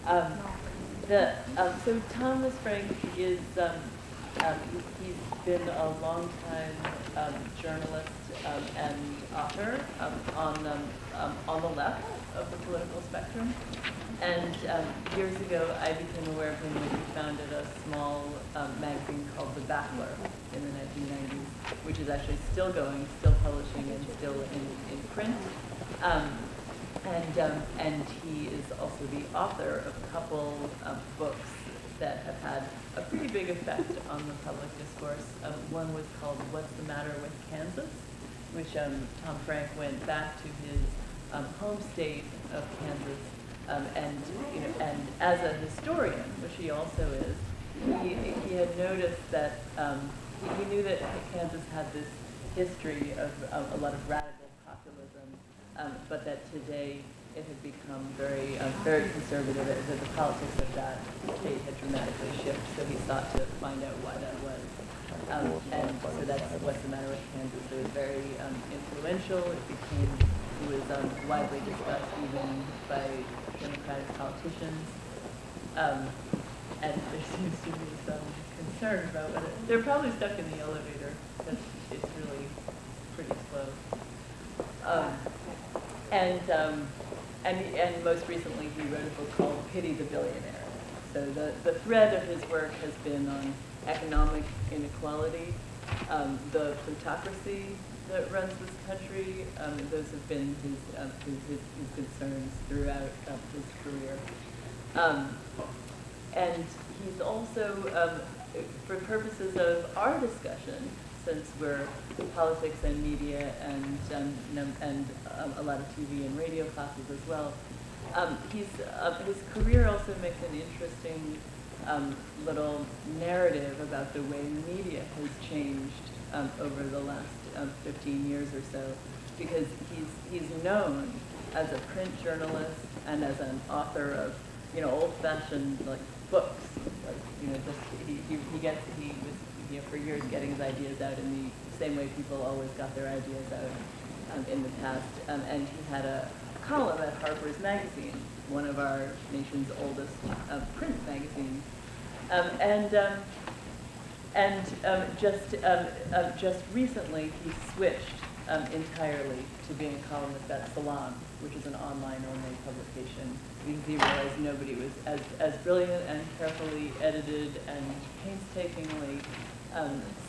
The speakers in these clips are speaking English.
So Thomas Frank is, he's been a long-time journalist and author on the left of the political spectrum. And years ago, I became aware of him when he founded a small magazine called The Battler in the 1990s, which is actually still going, still publishing, and still in print. And he is also the author of a couple of books that have had a pretty big effect on the public discourse. One was called What's the Matter with Kansas, which Tom Frank went back to his home state of Kansas, and as a historian, which he also is, he had noticed that he knew that Kansas had this history of a lot of radical populism, but that today it had become very conservative, that the politics of that state had dramatically shifted, so he sought to find out why that was. And so that's What's the Matter with Kansas. It was very influential. It was widely discussed even by Democratic politicians. And there seems to be some concern about whether they're probably stuck in the elevator because it's really pretty slow. And most recently, he wrote a book called Pity the Billionaire. So the thread of his work has been on economic inequality, the plutocracy that runs this country. Those have been his concerns throughout his career. And he's also, for purposes of our discussion, since we're politics and media and a lot of TV and radio classes as well, his career also makes an interesting little narrative about the way media has changed over the last 15 years or so, because he's known as a print journalist and as an author of old-fashioned books, he was for years getting his ideas out in the same way people always got their ideas out in the past, and he had a column at Harper's Magazine, one of our nation's oldest print magazines, just recently he switched entirely to being a columnist at Salon, which is an online-only publication, because he realized nobody was as brilliant and carefully edited and painstakingly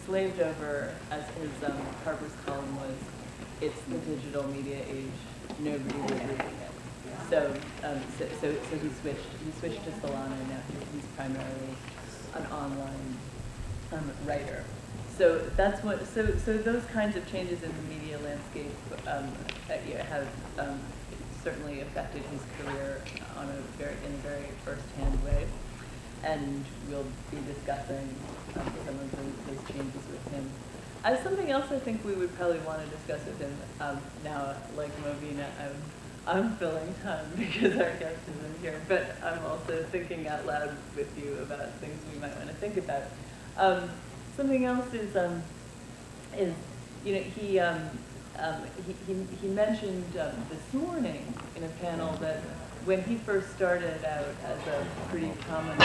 slaved over as his Harper's column was. It's the digital media age. Nobody was reading it. So he switched to Forlano, and now he's primarily an online writer. So that's what. So those kinds of changes in the media landscape have certainly affected his career in a very first-hand way, and we'll be discussing some of those changes with him. Something else I think we would probably want to discuss with him now, like Mobina, I'm filling time because our guest isn't here, but I'm also thinking out loud with you about things we might want to think about. Something else is he mentioned this morning in a panel that when he first started out as a pretty prominent,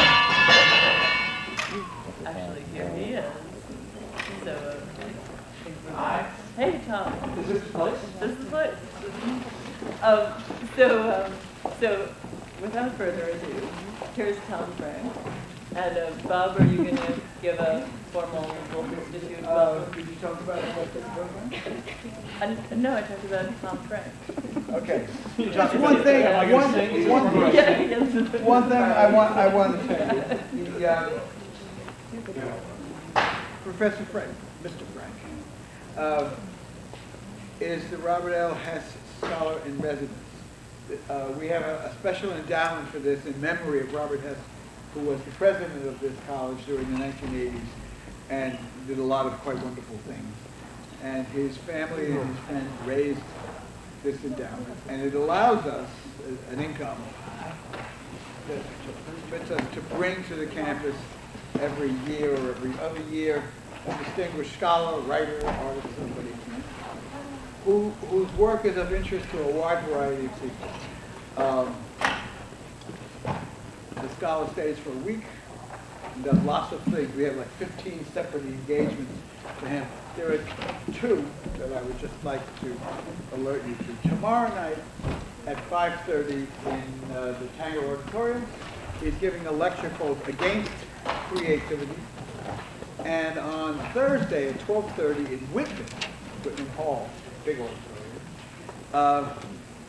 actually here he is. So hey Tom. Is this close? This is close. So without further ado, here's Tom Frank. And Bob, are you going to give a formal institute welcome? Did you talk about this program? No, I talked about Tom Frank. Okay. Just one thing. One thing I want to tell you. Professor Frank, Mr. Frank, is the Robert L. Hess Scholar in Residence. We have a special endowment for this in memory of Robert Hess, who was the president of this college during the 1980s and did a lot of quite wonderful things. And his family and his friends raised this endowment, and it allows us an income to bring to the campus every year or every other year a distinguished scholar, writer, artist, somebody whose work is of interest to a wide variety of people. Scholar stays for a week and does lots of things. We have like 15 separate engagements for him. There are two that I would just like to alert you to. Tomorrow night at 5:30 in the Tanger Auditorium, he's giving a lecture called Against Creativity. And on Thursday at 12:30 in Whitman Hall, big auditorium,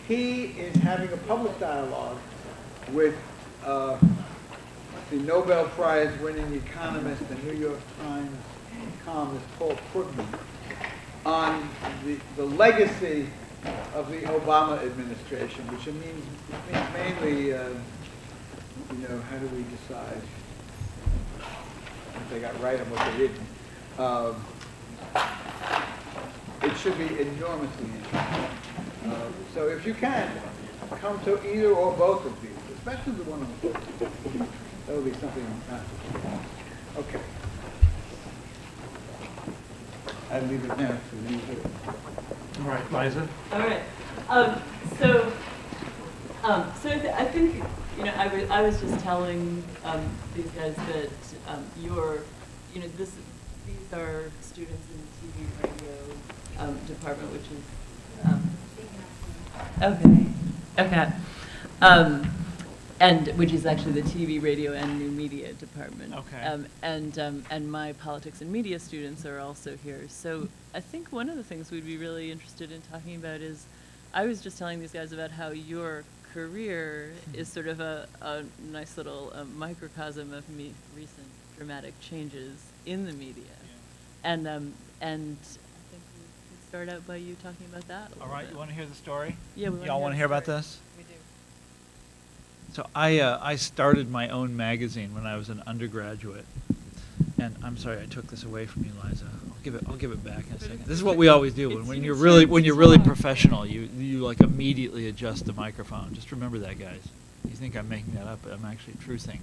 he is having a public dialogue with the Nobel Prize winning economist and New York Times columnist Paul Krugman on the legacy of the Obama administration, which means mainly, how do we decide if they got right on what they didn't? It should be enormously interesting. So if you can, come to either or both of these, especially the one on the floor. That would be something not to forget. Okay. I leave it now to you. All right, Liza. All right. I think I was just telling these guys that these are students in the TV radio department, which is okay. And which is actually the TV, radio, and new media department. Okay. And my politics and media students are also here. So I think one of the things we'd be really interested in talking about is, I was just telling these guys about how your career is sort of a nice little microcosm of recent dramatic changes in the media. Yeah. And I think we could start out by you talking about that a little All right, bit. you want to hear the story? Yeah, we Y'all want to hear about this? We do. So I started my own magazine when I was an undergraduate, and I'm sorry I took this away from you, Liza. I'll give it back in a second. This is what we always do when you're really professional. You like immediately adjust the microphone. Just remember that, guys. You think I'm making that up, but I'm actually truthing.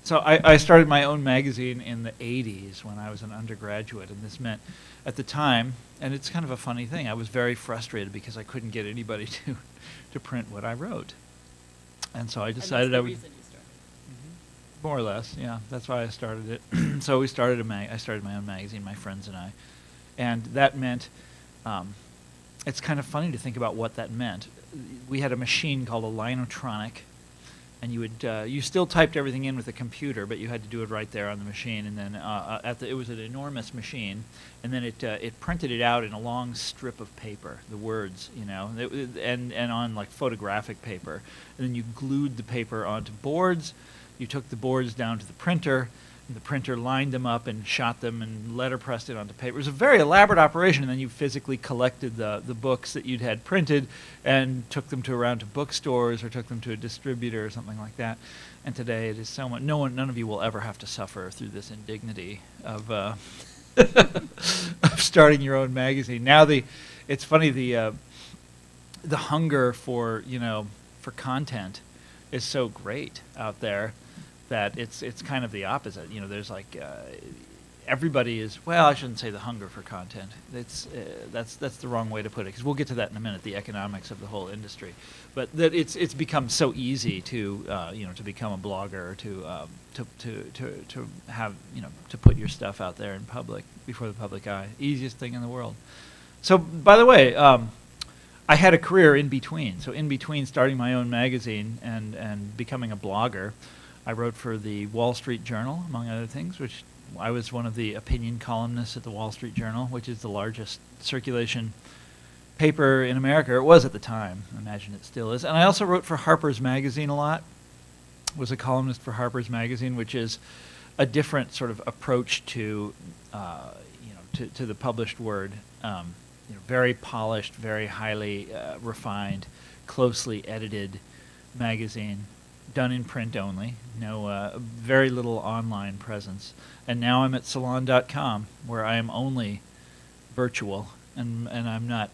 So I started my own magazine in the 80s when I was an undergraduate, and this meant at the time, and it's kind of a funny thing, I was very frustrated because I couldn't get anybody to print what I wrote. And so I decided I would. Reason you started. More or less, yeah. That's why I started it. So I started my own magazine, my friends and I, and that meant. It's kind of funny to think about what that meant. We had a machine called a linotronic, and you still typed everything in with a computer, but you had to do it right there on the machine. And then it was an enormous machine, and then it printed it out in a long strip of paper, the words, and on like photographic paper. And then you glued the paper onto boards. You took the boards down to the printer. And the printer lined them up and shot them and letterpressed it onto paper. It was a very elaborate operation, and then you physically collected the books that you'd had printed and took them around to bookstores or took them to a distributor or something like that. And today it is so much. None of you will ever have to suffer through this indignity of of starting your own magazine. Now it's funny, the hunger for content is so great out there that it's kind of the opposite. There's like everybody is, well, I shouldn't say the hunger for content. That's the wrong way to put it, because we'll get to that in a minute, the economics of the whole industry. But that it's become so easy to to become a blogger, or to have to put your stuff out there in public before the public eye. Easiest thing in the world. So by the way, I had a career in between. So in between starting my own magazine and becoming a blogger, I wrote for the Wall Street Journal, among other things, which I was one of the opinion columnists at the Wall Street Journal, which is the largest circulation paper in America. It was at the time. I imagine it still is. And I also wrote for Harper's Magazine a lot. Was a columnist for Harper's Magazine, which is a different sort of approach to the published word. Very polished, very highly refined, closely edited magazine, done in print only. Very little online presence. And now I'm at salon.com, where I am only virtual, and I'm not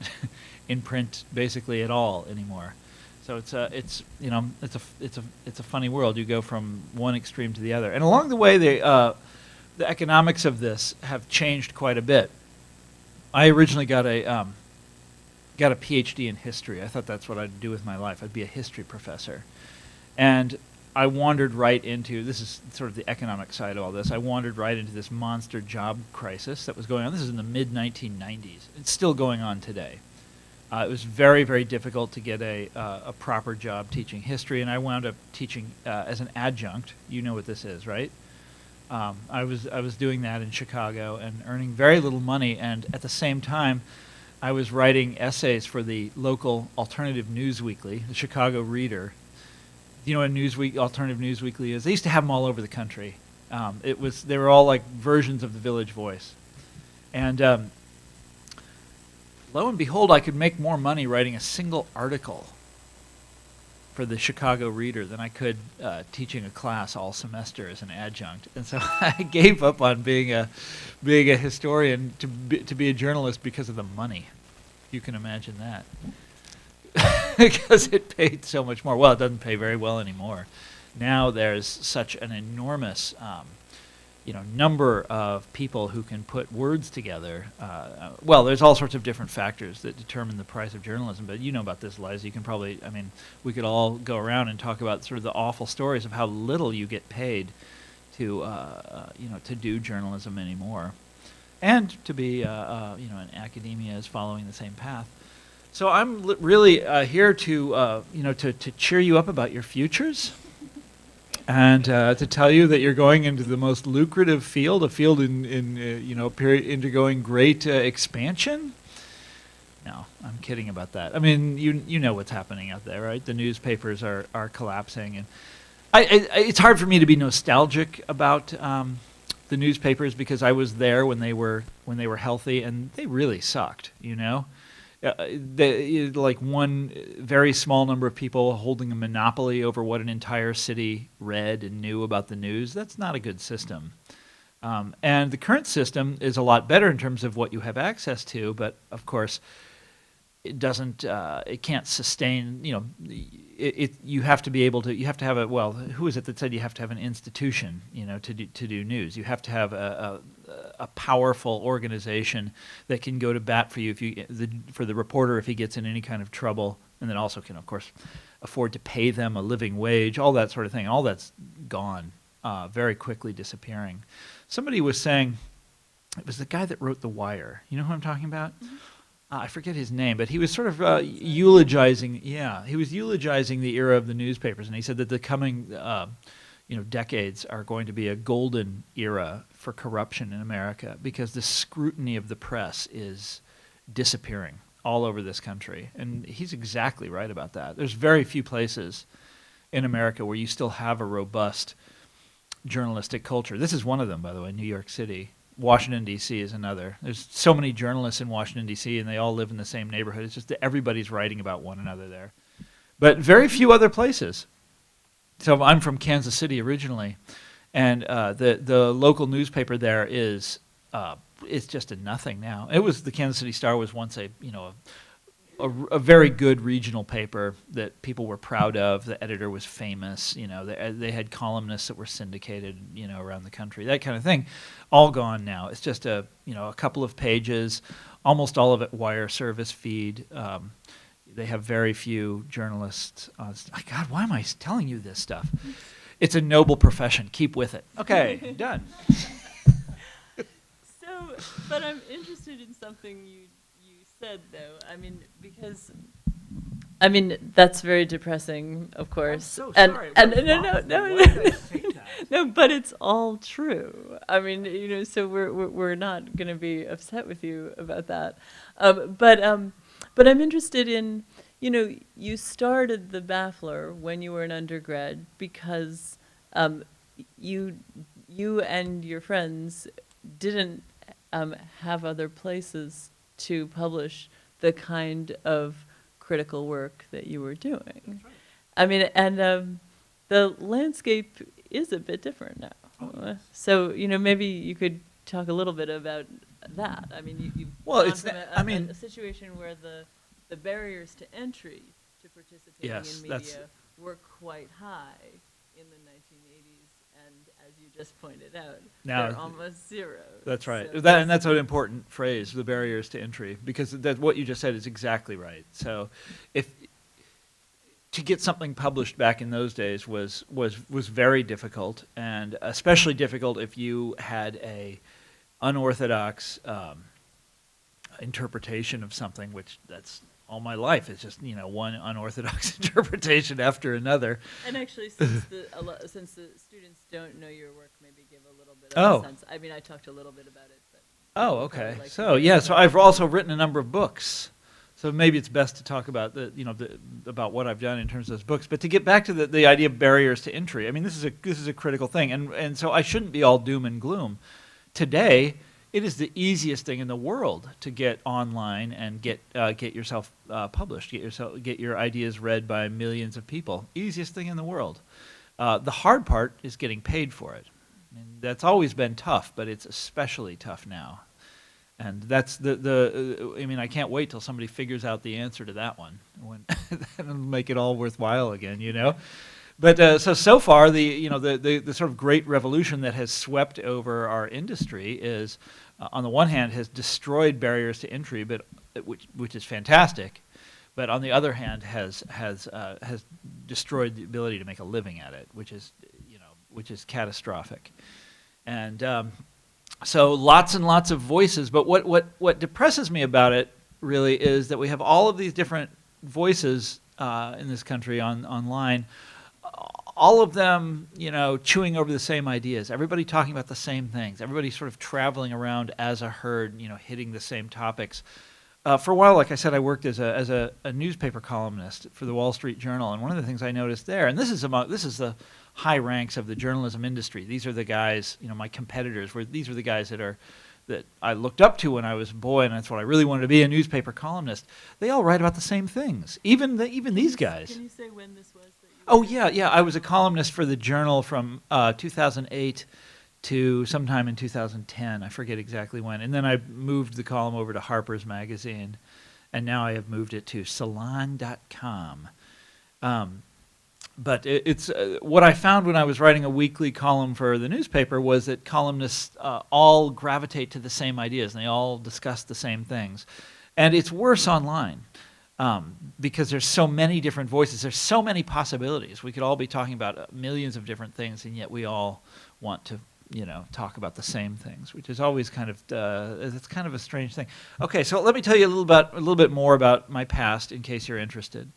in print basically at all anymore. So it's a funny world. You go from one extreme to the other, and along the way, the economics of this have changed quite a bit. I originally got a PhD in history. I thought that's what I'd do with my life. I'd be a history professor. And I wandered right into, this is sort of the economic side of all this, I wandered right into this monster job crisis that was going on. This is in the mid-1990s. It's still going on today. It was very, very difficult to get a proper job teaching history, and I wound up teaching as an adjunct. You know what this is, right? I was doing that in Chicago and earning very little money, and at the same time, I was writing essays for the local alternative news weekly, the Chicago Reader. You know what a alternative news weekly is? They used to have them all over the country. They were all like versions of the Village Voice, and lo and behold, I could make more money writing a single article for the Chicago Reader than I could teaching a class all semester as an adjunct. And so I gave up on being a historian to be a journalist because of the money. You can imagine that. Because it paid so much more. Well, it doesn't pay very well anymore. Now there's such an enormous number of people who can put words together. Well, there's all sorts of different factors that determine the price of journalism, but you know about this, Liza. You can probably, we could all go around and talk about sort of the awful stories of how little you get paid to do journalism anymore. And to be, in academia is following the same path. So I'm really here to cheer you up about your futures. And to tell you that you're going into the most lucrative field, a field undergoing great expansion. No, I'm kidding about that. I mean, you know what's happening out there, right? The newspapers are collapsing, and it's hard for me to be nostalgic about the newspapers because I was there when they were healthy, and they really sucked. Like one very small number of people holding a monopoly over what an entire city read and knew about the news. That's not a good system. And the current system is a lot better in terms of what you have access to, but of course, it doesn't. It can't sustain. You have to be able to. You have to have a. Well, who is it that said you have to have an institution? To do news. You have to have a powerful organization that can go to bat for you for the reporter if he gets in any kind of trouble, and then also can, of course, afford to pay them a living wage. All that sort of thing. All that's gone, very quickly disappearing. Somebody was saying, it was the guy that wrote The Wire. You know who I'm talking about? Mm-hmm. I forget his name, but he was sort of eulogizing. Yeah, he was eulogizing the era of the newspapers, and he said that the coming, decades are going to be a golden era for corruption in America because the scrutiny of the press is disappearing all over this country, and he's exactly right about that. There's very few places in America where you still have a robust journalistic culture. This is one of them, by the way, New York City. Washington, D.C. is another. There's so many journalists in Washington, D.C., and they all live in the same neighborhood. It's just that everybody's writing about one another there. But very few other places. So I'm from Kansas City originally, and the local newspaper there is it's just a nothing now. It was the Kansas City Star was once a very good regional paper that people were proud of. The editor was famous. They had columnists that were syndicated, around the country. That kind of thing, all gone now. It's just a couple of pages, almost all of it wire service feed. They have very few journalists. God, why am I telling you this stuff? It's a noble profession. Keep with it. Okay, done. But I'm interested in something you said, though. Because that's very depressing, of course. I'm so sorry. No, but it's all true. So we're not going to be upset with you about that. But I'm interested in, you started the Baffler when you were an undergrad because you and your friends didn't have other places to publish the kind of critical work that you were doing. That's right. The landscape is a bit different now. Oh, yes. So, maybe you could talk a little bit about that. You've gone from a situation where the barriers to entry to participating in media were quite high in the 1980s, and as you just pointed out, now they're almost zero. That's right. So that's an important phrase, the barriers to entry, because what you just said is exactly right. So if to get something published back in those days was very difficult, and especially difficult if you had a unorthodox interpretation of something, which that's all my life. It's just, one unorthodox interpretation after another. And actually, since the students don't know your work, maybe give a little bit of a sense. I mean, I talked a little bit about it, but. Oh, okay. So I've also written a number of books. So maybe it's best to talk about about what I've done in terms of those books. But to get back to the idea of barriers to entry, I mean, this is a critical thing, and so I shouldn't be all doom and gloom. Today, it is the easiest thing in the world to get online and get yourself published, get your ideas read by millions of people. Easiest thing in the world. The hard part is getting paid for it. And that's always been tough, but it's especially tough now. And that's I mean, I can't wait till somebody figures out the answer to that one. That'll make it all worthwhile again, But so far, the sort of great revolution that has swept over our industry is, on the one hand, has destroyed barriers to entry, but which is fantastic. But on the other hand, has destroyed the ability to make a living at it, which is catastrophic. And so lots and lots of voices. But what depresses me about it really is that we have all of these different voices in this country online. All of them, chewing over the same ideas. Everybody talking about the same things. Everybody sort of traveling around as a herd, hitting the same topics. For a while, like I said, I worked as a newspaper columnist for the Wall Street Journal, and one of the things I noticed there, and this is the high ranks of the journalism industry. These are the guys, my competitors. These are the guys that I looked up to when I was a boy, and that's what I really wanted to be, a newspaper columnist. They all write about the same things. Even these guys. Can you say when this was? Oh, yeah. I was a columnist for the Journal from 2008 to sometime in 2010. I forget exactly when. And then I moved the column over to Harper's Magazine, and now I have moved it to Salon.com. But it's what I found when I was writing a weekly column for the newspaper was that columnists all gravitate to the same ideas, and they all discuss the same things. And it's worse online. Because there's so many different voices, there's so many possibilities. We could all be talking about millions of different things, and yet we all want to, talk about the same things, which is always kind of it's kind of a strange thing. Okay, so let me tell you a little bit more about my past, in case you're interested.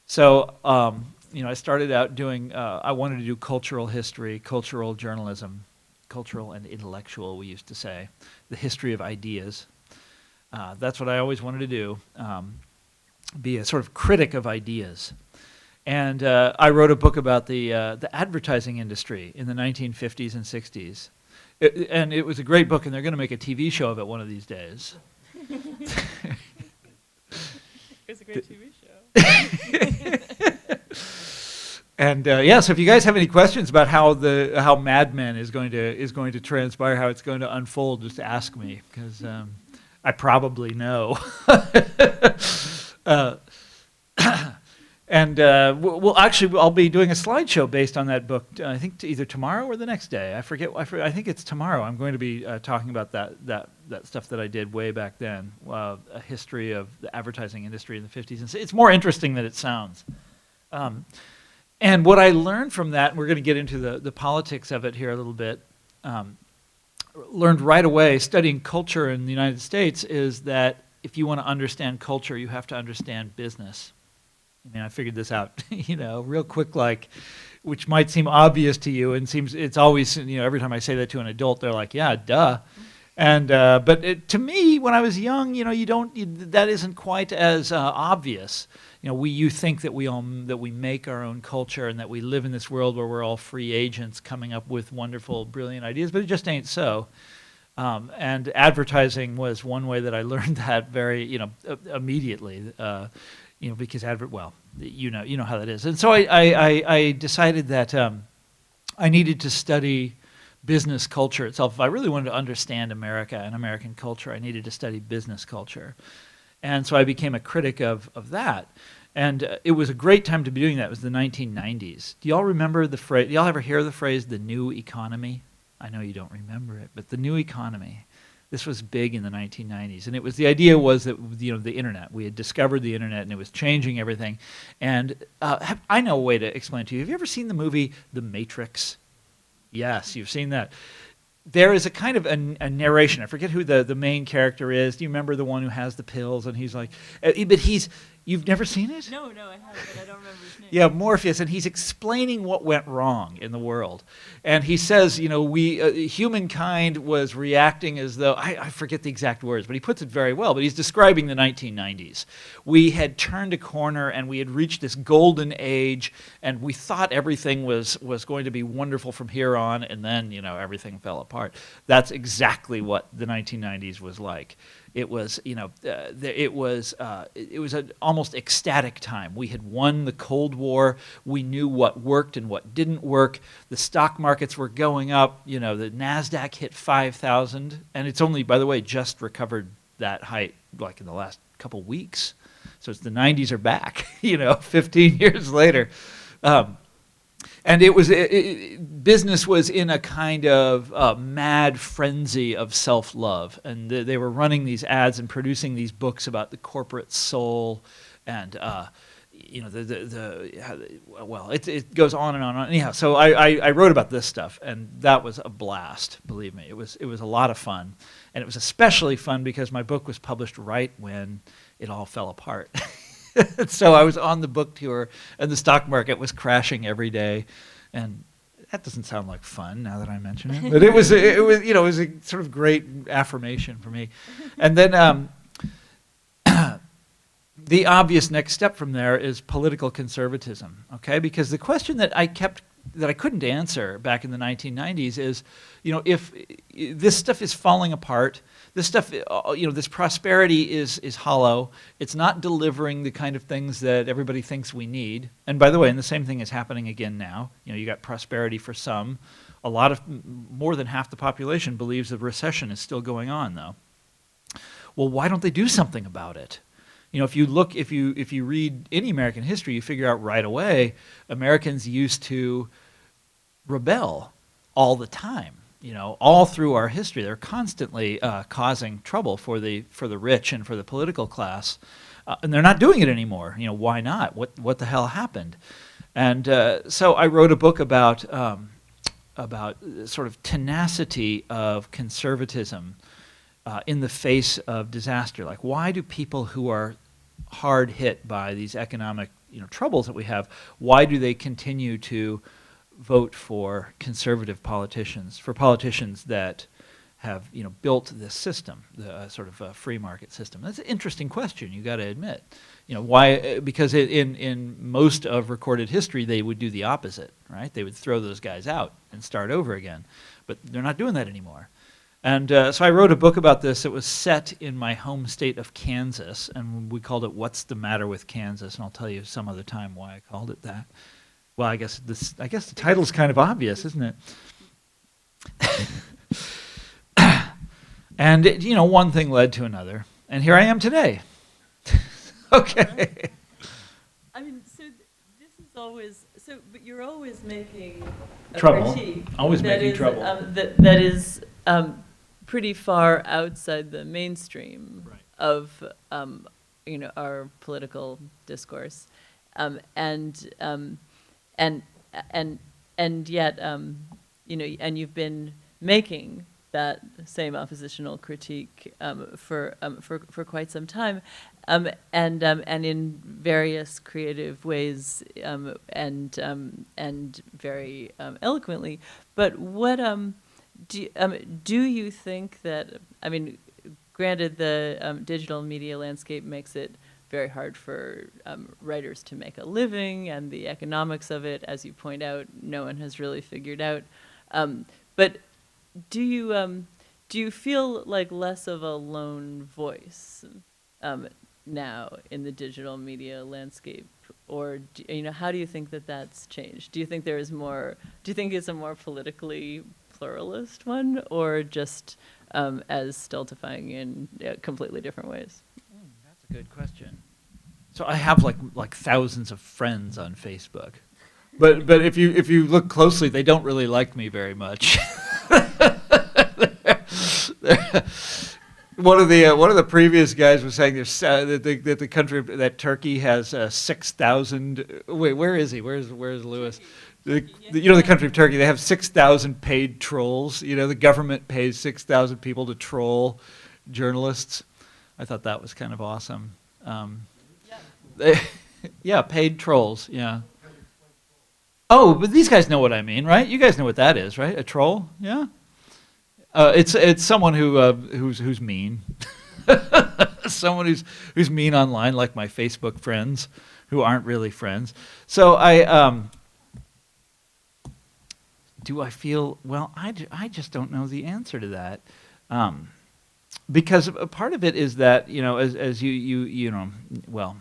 So, I started out doing. I wanted to do cultural history, cultural journalism, cultural and intellectual. We used to say, the history of ideas. That's what I always wanted to do. Be a sort of critic of ideas. And I wrote a book about the advertising industry in the 1950s and 60s. And it was a great book, and they're going to make a TV show of it one of these days. It's a great TV show. And so if you guys have any questions about how Mad Men is going to transpire, how it's going to unfold, just ask me, because I probably know. I'll be doing a slideshow based on that book. I think either tomorrow or the next day. I forget. I think it's tomorrow. I'm going to be talking about that stuff that I did way back then. A history of the advertising industry in the 50s. And it's more interesting than it sounds. And what I learned from that, and we're going to get into the politics of it here a little bit. Learned right away studying culture in the United States is that if you want to understand culture, you have to understand business. I mean, I figured this out, real quick, which might seem obvious to you, and it's always, every time I say that to an adult, they're like, yeah, duh. And but to me, when I was young, that isn't quite as obvious. You think that we make our own culture and that we live in this world where we're all free agents coming up with wonderful, brilliant ideas, but it just ain't so. And advertising was one way that I learned that very, immediately, because you know how that is. And so I decided that I needed to study business culture itself. If I really wanted to understand America and American culture, I needed to study business culture. And so I became a critic of that. And it was a great time to be doing that. It was the 1990s. Do y'all remember the phrase? Do y'all ever hear the phrase, the new economy? I know you don't remember it, but the new economy. This was big in the 1990s, and the idea was that the internet. We had discovered the internet, and it was changing everything. And I know a way to explain it to you. Have you ever seen the movie The Matrix? Yes, you've seen that. There is a kind of a narration. I forget who the main character is. Do you remember the one who has the pills? And he's like, you've never seen it? No, I haven't, but I don't remember his name. Yeah, Morpheus, and he's explaining what went wrong in the world. And he says, humankind was reacting as though, I forget the exact words, but he puts it very well, but he's describing the 1990s. We had turned a corner, and we had reached this golden age, and we thought everything was going to be wonderful from here on, and then, everything fell apart. That's exactly what the 1990s was like. It was, it was an almost ecstatic time. We had won the Cold War. We knew what worked and what didn't work. The stock markets were going up. The NASDAQ hit 5,000, and it's only, by the way, just recovered that height like in the last couple weeks. So it's the 90s are back, 15 years later. And it was business was in a kind of mad frenzy of self-love, and they were running these ads and producing these books about the corporate soul, and it goes on and on and on. Anyhow, so I wrote about this stuff, and that was a blast. Believe me, it was a lot of fun, and it was especially fun because my book was published right when it all fell apart. So I was on the book tour, and the stock market was crashing every day, and that doesn't sound like fun now that I mention it, but it was a sort of great affirmation for me. And then the obvious next step from there is political conservatism, okay? Because the question that I couldn't answer back in the 1990s is, if this stuff is falling apart, this stuff, this prosperity is hollow. It's not delivering the kind of things that everybody thinks we need. And by the way, and the same thing is happening again now. You got prosperity for some. More than half the population believes the recession is still going on, though. Well, why don't they do something about it? If you read any American history, you figure out right away Americans used to rebel all the time. All through our history, they're constantly causing trouble for the rich and for the political class, and they're not doing it anymore. Why not? What the hell happened? And so I wrote a book about sort of tenacity of conservatism in the face of disaster. Like, why do people who are hard hit by these economic troubles that we have, why do they continue to vote for conservative politicians, for politicians that have built this system, the sort of free market system? That's an interesting question, you got to admit. Why? Because in most of recorded history, they would do the opposite, right? They would throw those guys out and start over again, but they're not doing that anymore. And so I wrote a book about this. It was set in my home state of Kansas, and we called it "What's the Matter with Kansas?" And I'll tell you some other time why I called it that. Well, I guess the title's kind of obvious, isn't it? And one thing led to another, and here I am today. Okay. I mean, so this is always but you're always making a trouble. critique Always that making is, trouble. That is pretty far outside the mainstream Right. of our political discourse, and yet and you've been making that same oppositional critique for quite some time, and in various creative ways, and very eloquently. But what do you think that, I mean, granted the digital media landscape makes it very hard for writers to make a living, and the economics of it, as you point out, no one has really figured out. But do you feel like less of a lone voice now in the digital media landscape, or how do you think that that's changed? Do you think there is more? Do you think it's a more politically pluralist one, or just as stultifying in completely different ways? That's a good question. So I have like thousands of friends on Facebook, but if you look closely, they don't really like me very much. One of the previous guys was saying there's that the country that Turkey has 6,000. Wait, where is he? Where's Lewis? The country of Turkey. They have 6,000 paid trolls. The government pays 6,000 people to troll journalists. I thought that was kind of awesome. Yeah, paid trolls. Yeah. Oh, but these guys know what I mean, right? You guys know what that is, right? A troll, yeah. It's someone who's mean. Someone who's mean online, like my Facebook friends, who aren't really friends. So do I feel well? I just don't know the answer to that, because a part of it is that as you know, well.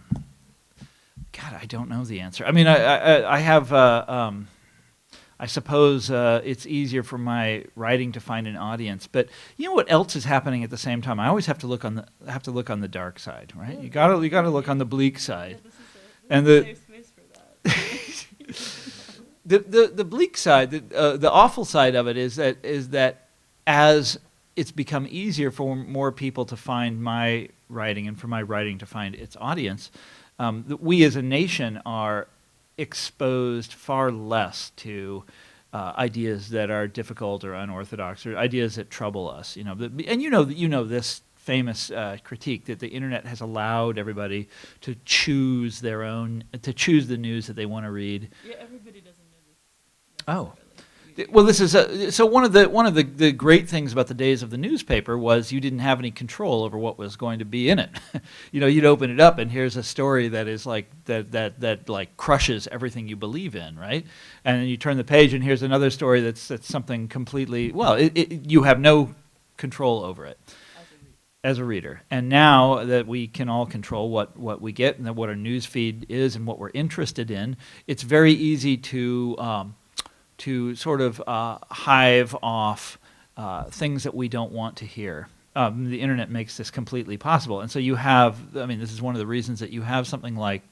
God, I don't know the answer. I mean, I have. I suppose it's easier for my writing to find an audience, but you know what else is happening at the same time? I always have to look on the dark side, right? You gotta look on the bleak side, and the the bleak side, the awful side of it is that as it's become easier for more people to find my writing and for my writing to find its audience. We as a nation are exposed far less to ideas that are difficult or unorthodox or ideas that trouble us. And this famous critique that the internet has allowed everybody to choose the news that they want to read. Yeah, everybody doesn't know this. Oh. Well, this is so one of the great things about the days of the newspaper was you didn't have any control over what was going to be in it. You'd open it up and here's a story that is like that like crushes everything you believe in, right? And then you turn the page and here's another story that's something completely you have no control over it as a reader. And now that we can all control what we get and what our news feed is and what we're interested in, it's very easy to sort of hive off things that we don't want to hear. The internet makes this completely possible. And so you have, this is one of the reasons that you have something like,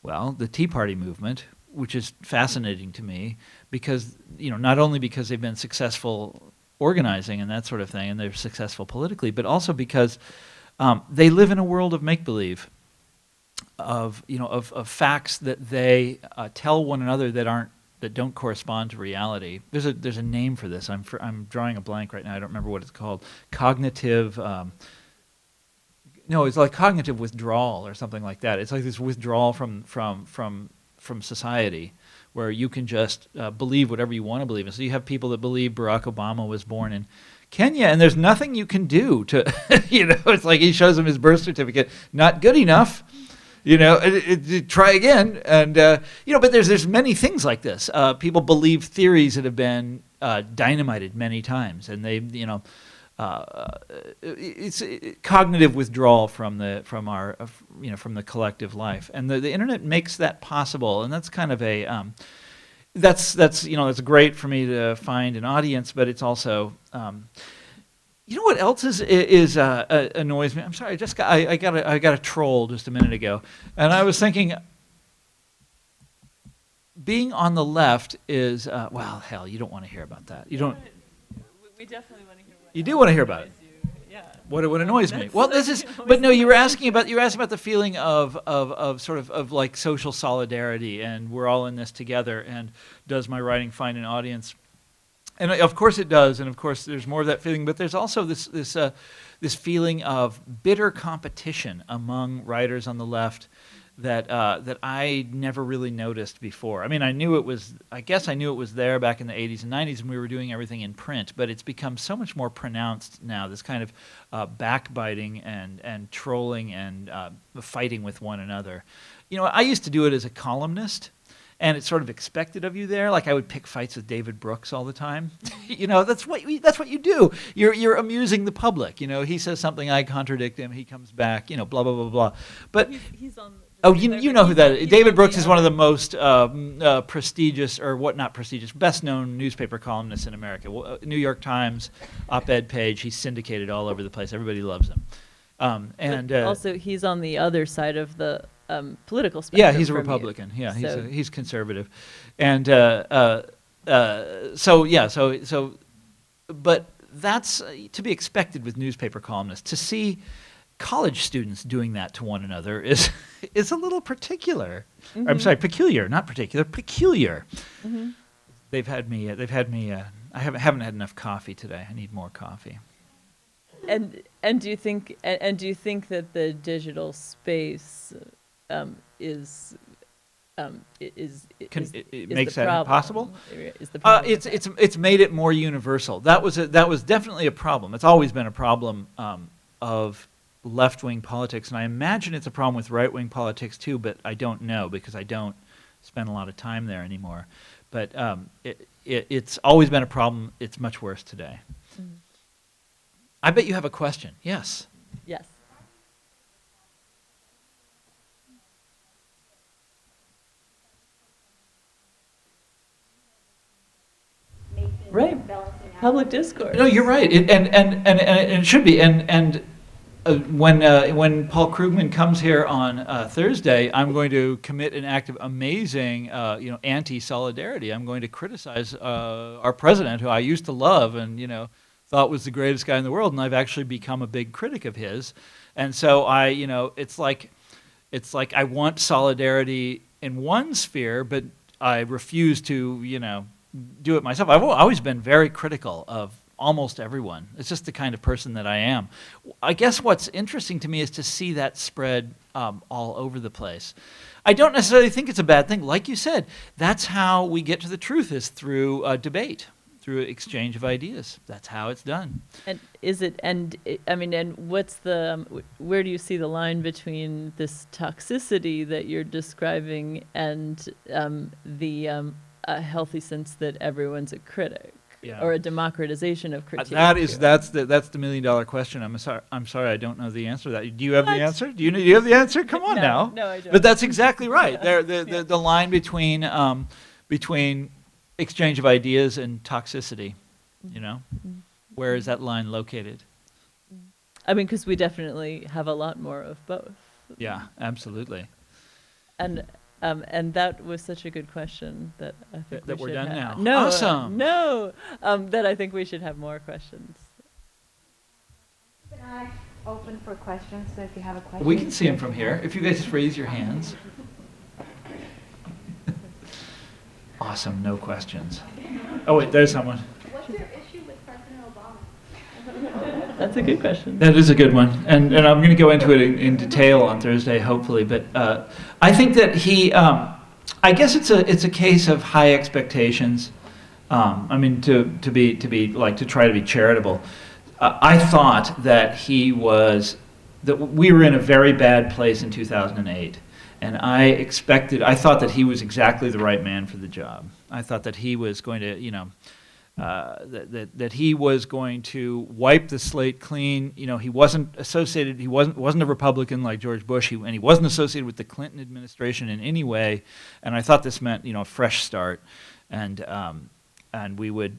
the Tea Party movement, which is fascinating to me because, not only because they've been successful organizing and that sort of thing, and they're successful politically, but also because they live in a world of make-believe, of facts that they tell one another that don't correspond to reality. There's a name for this. I'm drawing a blank right now. I don't remember what it's called. Cognitive. It's like cognitive withdrawal or something like that. It's like this withdrawal from society, where you can just believe whatever you want to believe. And so you have people that believe Barack Obama was born in Kenya, and there's nothing you can do to. It's like he shows them his birth certificate. Not good enough. Try again, and but there's many things like this. People believe theories that have been dynamited many times, and they, it's cognitive withdrawal from the collective life, and the internet makes that possible, and that's kind of a that's great for me to find an audience, but it's also. You know what else annoys me? I'm sorry, I got a troll just a minute ago, and I was thinking, being on the left is hell. You don't want to hear about that. You don't. We definitely want to hear. You do want to hear about it. Yeah. What annoys me? Well, this is. But no, you were asking about the feeling of sort of like social solidarity, and we're all in this together. And does my writing find an audience? And of course it does, and of course there's more of that feeling. But there's also this feeling of bitter competition among writers on the left that I never really noticed before. I knew it was. I guess I knew it was there back in the 80s and 90s when we were doing everything in print. But it's become so much more pronounced now. This kind of backbiting and trolling and fighting with one another. I used to do it as a columnist. And it's sort of expected of you there. Like I would pick fights with David Brooks all the time. That's what you do. You're amusing the public. He says something, I contradict him. He comes back. Blah blah blah blah. But he's on. You know who that is. David Brooks is one of the most prestigious, or not prestigious, best-known newspaper columnists in America. New York Times op-ed page. He's syndicated all over the place. Everybody loves him. And also, he's on the other side of the political spectrum. Yeah, he's a Republican. You. Yeah, he's conservative, and but that's to be expected with newspaper columnists. To see college students doing that to one another is is a little particular. Mm-hmm. I'm sorry, peculiar, not particular, peculiar. Mm-hmm. They've had me. I haven't had enough coffee today. I need more coffee. And do you think that the digital space is Makes the that problem? possible? Is the problem with that? It's made it more universal. That was definitely a problem. It's always been a problem of left-wing politics, and I imagine it's a problem with right-wing politics too. But I don't know because I don't spend a lot of time there anymore. But it's always been a problem. It's much worse today. Mm-hmm. I bet you have a question. Yes. Yes. Right. Public discourse. No, you're right. And it should be. And when Paul Krugman comes here on Thursday, I'm going to commit an act of amazing, anti-solidarity. I'm going to criticize our president, who I used to love and thought was the greatest guy in the world, and I've actually become a big critic of his. And so it's like I want solidarity in one sphere, but I refuse to do it myself. I've always been very critical of almost everyone. It's just the kind of person that I am. I guess what's interesting to me is to see that spread all over the place. I don't necessarily think it's a bad thing. Like you said, that's how we get to the truth, is through debate, through exchange of ideas. That's how it's done. And what's where do you see the line between this toxicity that you're describing and a healthy sense that everyone's a critic? Yeah. Or a democratization of critique? That's the $1 million question. I'm sorry, I don't know the answer to that. Do you have the answer? Do you have the answer? Come on now. No, I don't. But that's exactly right. The line between exchange of ideas and toxicity, where is that line located? I mean, because we definitely have a lot more of both. Yeah, absolutely. And that was such a good question that I think that we're done now. No, awesome. That I think we should have more questions. Keep an eye open for questions, so if you have a question. We can see them from here. If you guys just raise your hands. Awesome, no questions. Oh wait, there's someone. What's your issue with President Obama? That's a good question. That is a good one, and I'm going to go into it in detail on Thursday, hopefully. But I think that he, I guess it's a case of high expectations. To try to be charitable. I thought that we were in a very bad place in 2008. And I thought that he was exactly the right man for the job. I thought that he was going to, that he was going to wipe the slate clean. He wasn't a Republican like George Bush, and he wasn't associated with the Clinton administration in any way. And I thought this meant, a fresh start. And we would,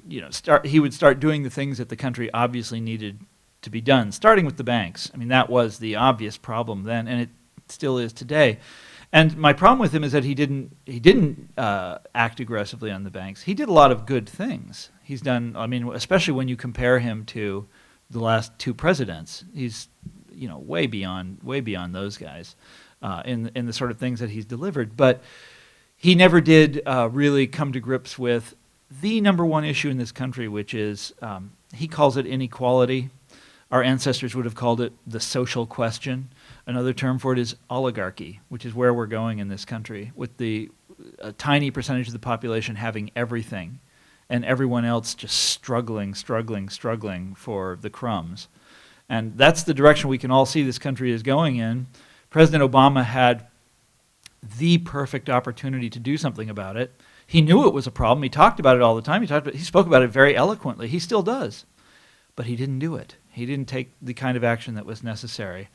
he would start doing the things that the country obviously needed to be done, starting with the banks. I mean, that was the obvious problem then, and it still is today. And my problem with him is that he didn't act aggressively on the banks. He did a lot of good things. He's done, especially when you compare him to the last two presidents. He's, way beyond those guys in the sort of things that he's delivered. But he never did really come to grips with the number one issue in this country, which is, he calls it inequality. Our ancestors would have called it the social question. Another term for it is oligarchy, which is where we're going in this country, with a tiny percentage of the population having everything and everyone else just struggling for the crumbs. And that's the direction we can all see this country is going in. President Obama had the perfect opportunity to do something about it. He knew it was a problem. He talked about it all the time. He spoke about it very eloquently. He still does. But he didn't do it. He didn't take the kind of action that was necessary.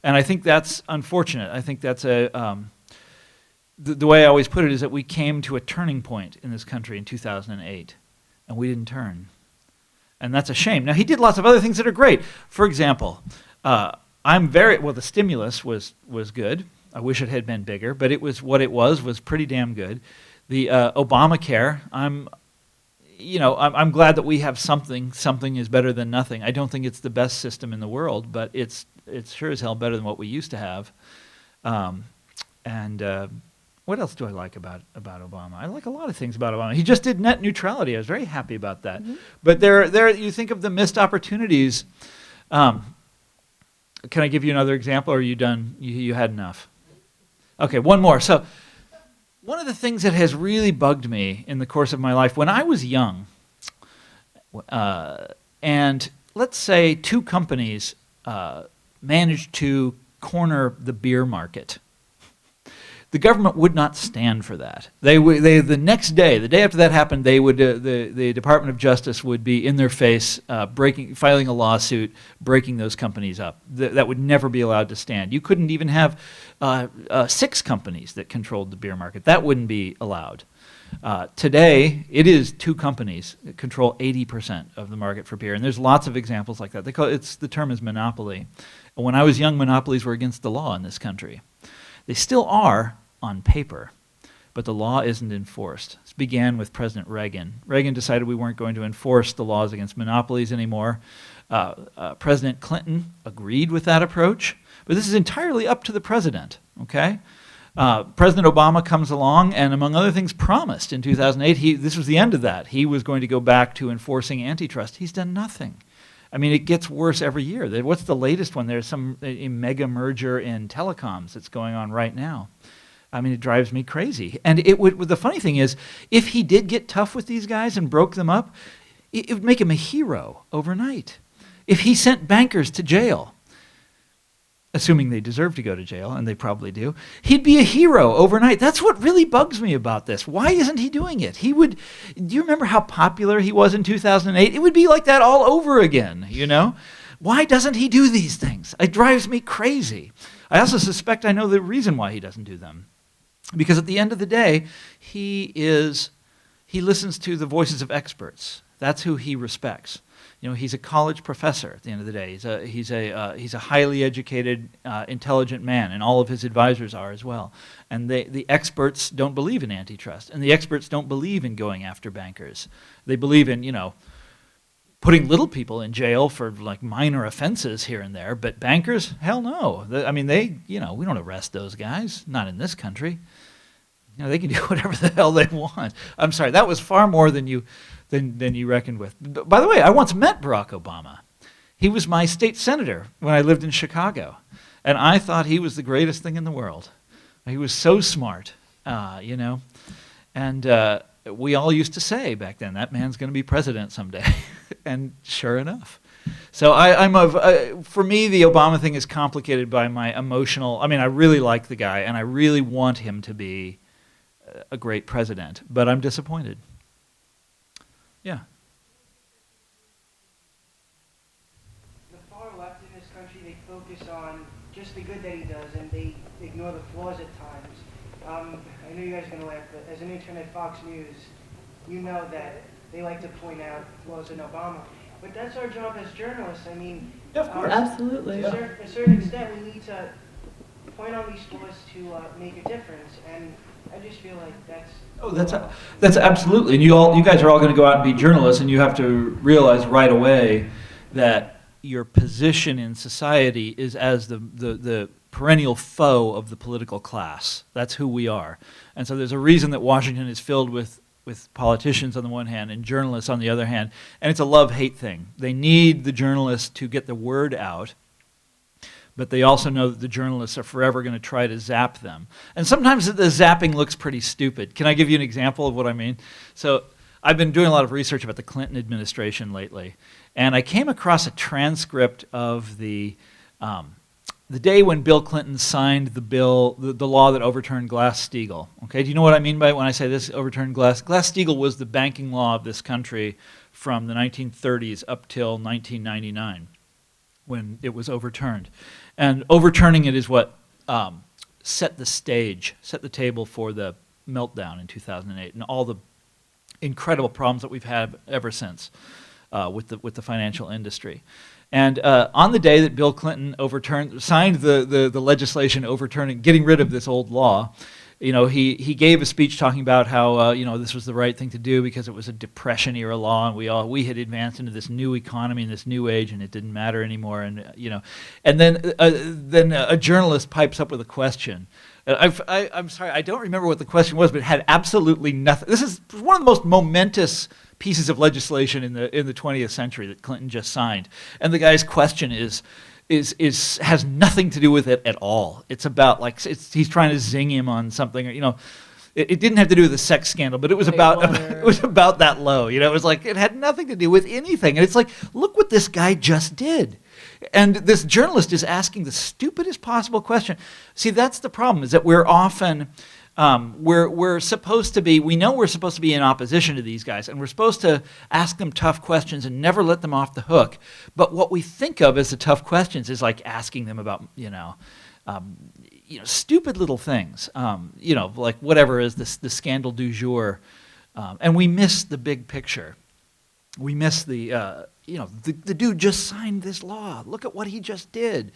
And I think that's unfortunate. I think that's the way I always put it is that we came to a turning point in this country in 2008, and we didn't turn. And that's a shame. Now, he did lots of other things that are great. For example, the stimulus was good. I wish it had been bigger, but it was what it was pretty damn good. The Obamacare, I'm glad that we have something. Something is better than nothing. I don't think it's the best system in the world, but it's sure as hell better than what we used to have. What else do I like about Obama? I like a lot of things about Obama. He just did net neutrality. I was very happy about that. Mm-hmm. But there, you think of the missed opportunities. Can I give you another example, or are you done? You had enough? Okay, one more. So one of the things that has really bugged me in the course of my life, when I was young, and let's say two companies managed to corner the beer market, the government would not stand for that. The next day, the day after that happened, they would the Department of Justice would be in their face, filing a lawsuit, breaking those companies up. That would never be allowed to stand. You couldn't even have 6 companies that controlled the beer market. That wouldn't be allowed. Today, it is 2 companies that control 80% of the market for beer, and there's lots of examples like that. The term is monopoly. When I was young, monopolies were against the law in this country. They still are on paper, but the law isn't enforced. This began with President Reagan. Reagan decided we weren't going to enforce the laws against monopolies anymore. President Clinton agreed with that approach, but this is entirely up to the president, okay? President Obama comes along and, among other things, promised in 2008, this was the end of that. He was going to go back to enforcing antitrust. He's done nothing. I mean, it gets worse every year. What's the latest one? There's a mega merger in telecoms that's going on right now. I mean, it drives me crazy. And the funny thing is, if he did get tough with these guys and broke them up, it would make him a hero overnight. If he sent bankers to jail, assuming they deserve to go to jail, and they probably do, he'd be a hero overnight. That's what really bugs me about this. Why isn't he doing it? Do you remember how popular he was in 2008? It would be like that all over again, Why doesn't he do these things? It drives me crazy. I also suspect I know the reason why he doesn't do them. Because at the end of the day, he listens to the voices of experts. That's who he respects. He's a college professor at the end of the day. He's a highly educated, intelligent man, and all of his advisors are as well. And the experts don't believe in antitrust, and the experts don't believe in going after bankers. They believe in, putting little people in jail for like minor offenses here and there, but bankers, hell no. We don't arrest those guys, not in this country. They can do whatever the hell they want. I'm sorry, that was far more than you reckoned with. By the way, I once met Barack Obama. He was my state senator when I lived in Chicago, and I thought he was the greatest thing in the world. He was so smart, and we all used to say back then, that man's going to be president someday, and sure enough. So for me, the Obama thing is complicated by my emotional. I really like the guy, and I really want him to be a great president, but I'm disappointed. Yeah. The far left in this country, they focus on just the good that he does, and they ignore the flaws at times. I know you guys are going to laugh, but as an intern at Fox News, you know that they like to point out flaws in Obama. But that's our job as journalists. Of course. Absolutely. To a certain extent, we need to point on these flaws to make a difference, and I just feel like that's... Oh, that's absolutely. And you guys are all going to go out and be journalists, and you have to realize right away that your position in society is as the perennial foe of the political class. That's who we are. And so there's a reason that Washington is filled with politicians on the one hand and journalists on the other hand, and it's a love-hate thing. They need the journalists to get the word out, but they also know that the journalists are forever going to try to zap them. And sometimes the zapping looks pretty stupid. Can I give you an example of what I mean? So I've been doing a lot of research about the Clinton administration lately, and I came across a transcript of the day when Bill Clinton signed the bill, the law that overturned Glass-Steagall. Okay, do you know what I mean by when I say this, overturned Glass-Steagall was the banking law of this country from the 1930s up till 1999, when it was overturned. And overturning it is what set the table for the meltdown in 2008 and all the incredible problems that we've had ever since with the financial industry. And on the day that Bill Clinton signed the legislation overturning, getting rid of this old law, he gave a speech talking about how this was the right thing to do because it was a Depression era law, and we had advanced into this new economy and this new age, and it didn't matter anymore. And then a journalist pipes up with a question. I'm sorry, I don't remember what the question was, but it had absolutely nothing. This is one of the most momentous pieces of legislation in the 20th century that Clinton just signed, and the guy's question has nothing to do with it at all. It's about he's trying to zing him on something. It didn't have to do with a sex scandal, but it was about that low. It was like it had nothing to do with anything. And it's like, look what this guy just did. And this journalist is asking the stupidest possible question. See, that's the problem, is that we're often we're supposed to be, we know we're supposed to be in opposition to these guys, and we're supposed to ask them tough questions and never let them off the hook. But what we think of as the tough questions is like asking them about, stupid little things, like whatever is the scandal du jour. And we miss the big picture. We miss the dude just signed this law. Look at what he just did.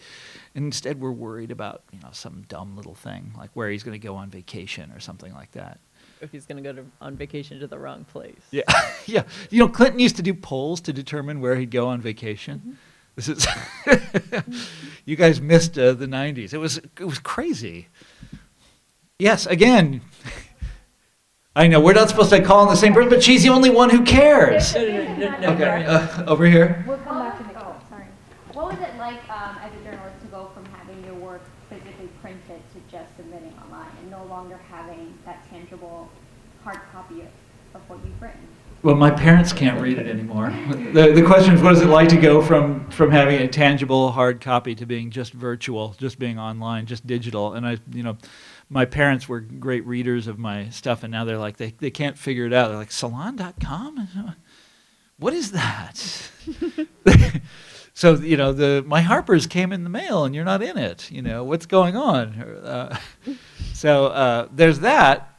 And instead we're worried about, some dumb little thing, like where he's going to go on vacation or something like that. If he's going to go on vacation to the wrong place. Yeah, yeah. Clinton used to do polls to determine where he'd go on vacation. Mm-hmm. This is, you guys missed the 90s. It was crazy. Yes, again. I know, we're not supposed to call on the same person, but she's the only one who cares. No, Okay, over here. We'll come back to Nicole. Sorry. What was it like as a journalist to go from having your work physically printed to just submitting online and no longer having that tangible hard copy of what you've written? Well, my parents can't read it anymore. The question is, what is it like to go from having a tangible hard copy to being just virtual, just being online, just digital? And my parents were great readers of my stuff, and now they're like, they can't figure it out. They're like, salon.com? What is that? So, my Harper's came in the mail, and you're not in it. What's going on? So there's that.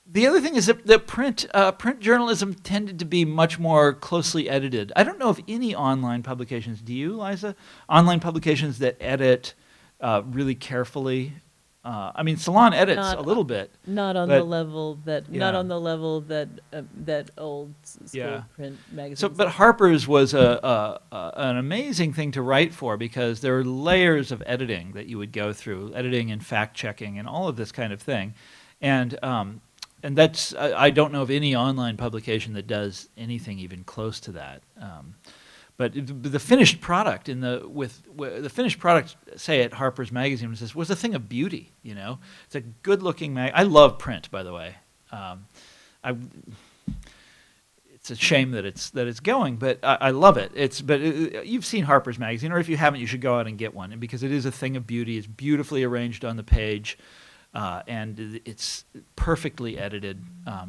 The other thing is that print journalism tended to be much more closely edited. I don't know of any online publications. Do you, Liza? Online publications that edit really carefully. Salon edits a little bit. Not on the level that old school print magazines. So, but Harper's was an amazing thing to write for, because there are layers of editing that you would go through, editing and fact checking and all of this kind of thing, and that's I don't know of any online publication that does anything even close to that. But the finished product the finished product, say at Harper's Magazine, was a thing of beauty. It's a good-looking mag. I love print, by the way. It's a shame that it's going, but I love it. You've seen Harper's Magazine, or if you haven't, you should go out and get one, and because it is a thing of beauty. It's beautifully arranged on the page, and it's perfectly edited.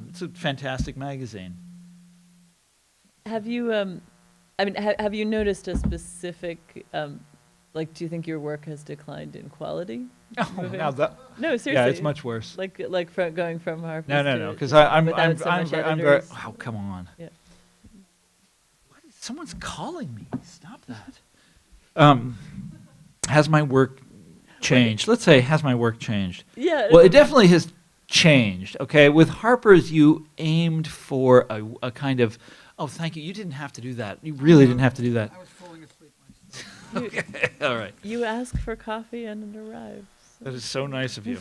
It's a fantastic magazine. Have you? Have you noticed a specific, do you think your work has declined in quality? Oh, now that. No, seriously. Yeah, it's much worse. Going from Harper's. No, because I'm very. Oh, come on. Yeah. Someone's calling me. Stop that. Has my work changed? Let's say, has my work changed? Yeah. Well, it definitely has changed. Okay, with Harper's, you aimed for a kind of. Oh, thank you. You didn't have to do that. You really didn't have to do that. I was falling asleep myself. Okay, all right. You asked for coffee and it arrives. That is so nice of you.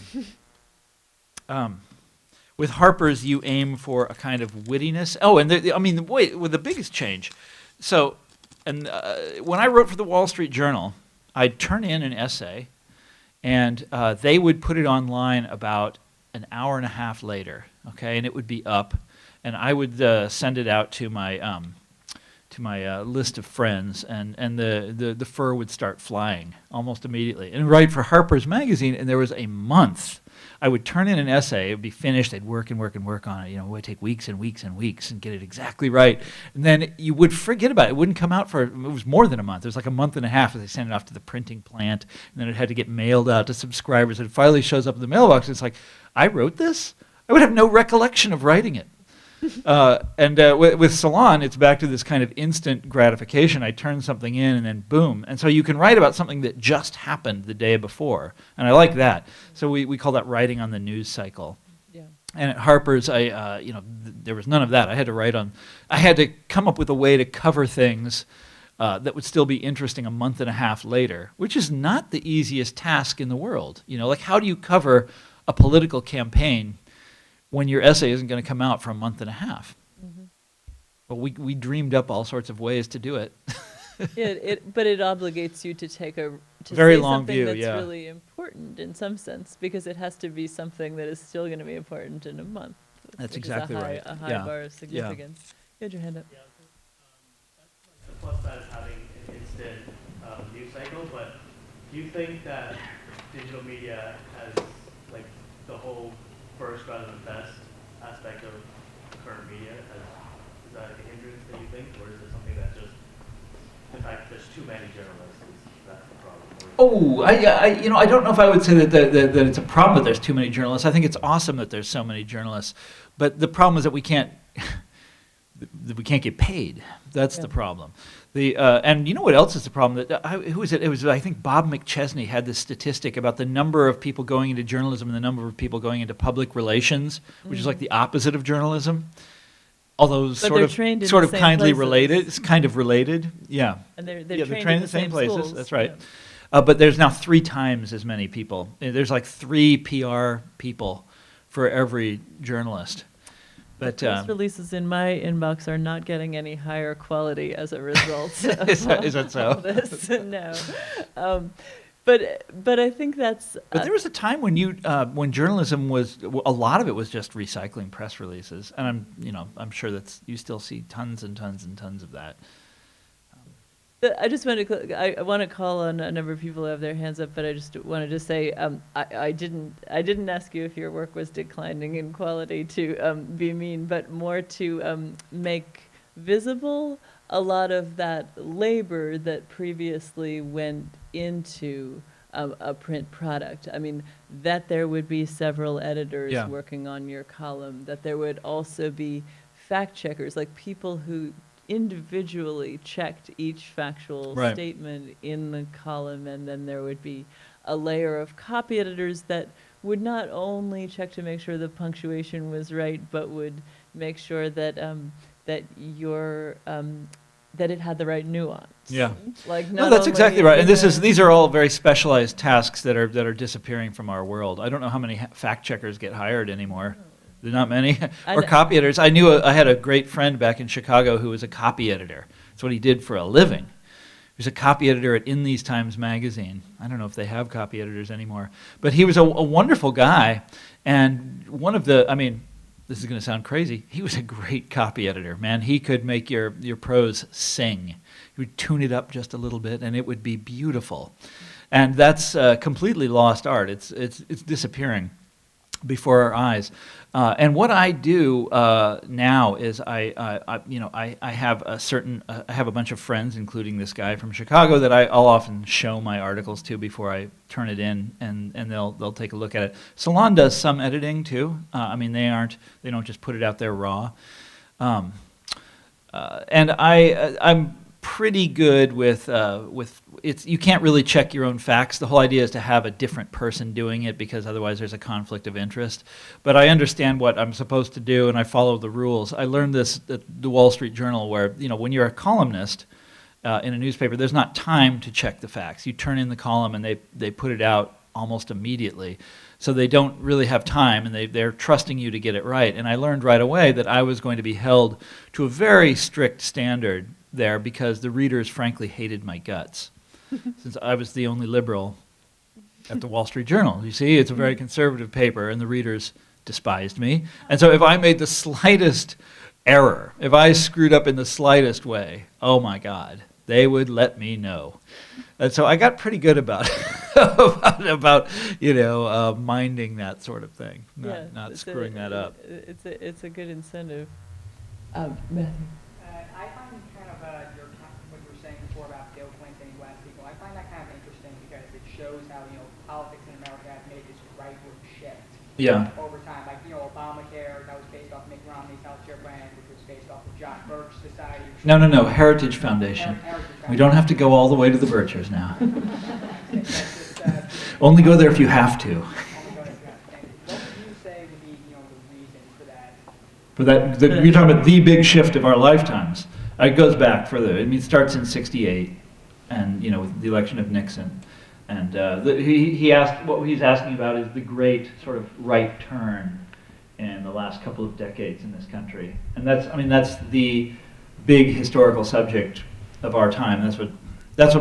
With Harper's, you aim for a kind of wittiness. Oh, and the biggest change. So, when I wrote for the Wall Street Journal, I'd turn in an essay, and they would put it online about an hour and a half later. Okay, and it would be up. And I would send it out to my list of friends, and the fur would start flying almost immediately. And write for Harper's Magazine, and there was a month. I would turn in an essay, it would be finished, I'd work and work and work on it. It would take weeks and weeks and weeks and get it exactly right. And then you would forget about it. It wouldn't come out it was more than a month. It was like a month and a half as they sent it off to the printing plant, and then it had to get mailed out to subscribers. And it finally shows up in the mailbox. It's like, I wrote this? I would have no recollection of writing it. With Salon, it's back to this kind of instant gratification. I turn something in and then boom. And so you can write about something that just happened the day before. And I like that. So we call that writing on the news cycle. Yeah. And at Harper's, there was none of that. I had to come up with a way to cover things that would still be interesting a month and a half later, which is not the easiest task in the world. Like how do you cover a political campaign when your essay isn't going to come out for a month and a half? Mm-hmm. But we dreamed up all sorts of ways to do it. But it obligates you to take very say long something view, that's yeah. really important in some sense, because it has to be something that is still going to be important in a month. That's which is exactly a high, right. A high Yeah. bar of significance. You had your hand up. Yeah, the plus side is having an instant news cycle, but do you think that digital media has like the whole first rather than best aspect of current media? Is that like a hindrance that you think, or is it something that just the fact that there's too many journalists is that's the problem? Oh, I don't know if I would say that it's a problem that there's too many journalists. I think it's awesome that there's so many journalists, but the problem is that we can't get paid. That's the problem. And you know what else is the problem? Who is it? It was, I think, Bob McChesney had this statistic about the number of people going into journalism and the number of people going into public relations, which is like the opposite of journalism. Although sort of kindly places. Related. It's kind of related. Yeah. And they're they're trained trained in the same places. schools. That's right. Yeah. But there's now 3 times as many people. There's like 3 PR people for every journalist. But press releases in my inbox are not getting any higher quality as a result. Of is that so? all this. No. But I think that's. But there was a time when when journalism was a lot of it was just recycling press releases, and I'm sure you still see tons and tons and tons of that. I just want to. I want to call on a number of people who have their hands up, but I just wanted to say I didn't ask you if your work was declining in quality to be mean, but more to make visible a lot of that labor that previously went into a print product. I mean, that there would be several editors working on your column, that there would also be fact checkers, like people who individually checked each factual statement in the column, and then there would be a layer of copy editors that would not only check to make sure the punctuation was right, but would make sure that that it had the right nuance. Yeah. Like no, that's exactly right. And these are all very specialized tasks that are disappearing from our world. I don't know how many fact checkers get hired anymore. There's not many. Or copy editors. I had a great friend back in Chicago who was a copy editor. That's what he did for a living. He was a copy editor at In These Times magazine. I don't know if they have copy editors anymore. But he was a wonderful guy. And this is going to sound crazy. He was a great copy editor, man. He could make your prose sing. He would tune it up just a little bit, and it would be beautiful. And that's completely lost art. It's disappearing before our eyes. And what I do now is I have I have a bunch of friends, including this guy from Chicago, that I'll often show my articles to before I turn it in, and they'll take a look at it. Salon does some editing too. They don't just put it out there raw. And I'm pretty good with it's. You can't really check your own facts. The whole idea is to have a different person doing it, because otherwise there's a conflict of interest. But I understand what I'm supposed to do, and I follow the rules. I learned this at the Wall Street Journal, where when you're a columnist in a newspaper, there's not time to check the facts. You turn in the column, and they put it out almost immediately. So they don't really have time, and they're trusting you to get it right. And I learned right away that I was going to be held to a very strict standard there, because the readers frankly hated my guts, since I was the only liberal at the Wall Street Journal. You see, it's a very conservative paper, and the readers despised me. And so if I made the slightest error, if I screwed up in the slightest way, oh my God, they would let me know. And so I got pretty good about minding that sort of thing, not screwing that up. It's a good incentive. I find kind of what you were saying before about Bill Clinton and West people. I find that kind of interesting, because it shows how politics in America have made this rightward shift Yeah. over time. Like, Obamacare, that was based off Mitt Romney's healthcare plan, which was based off of John Birch's society. No, Heritage Foundation. We don't have to go all the way to the Birchers now. Only go there if you have to. What would you say would be, the reason for that? For that, you're talking about the big shift of our lifetimes. It goes back further. I mean, it starts in '68, and with the election of Nixon, and he asked what he's asking about is the great sort of right turn in the last couple of decades in this country, and that's the big historical subject of our time. That's what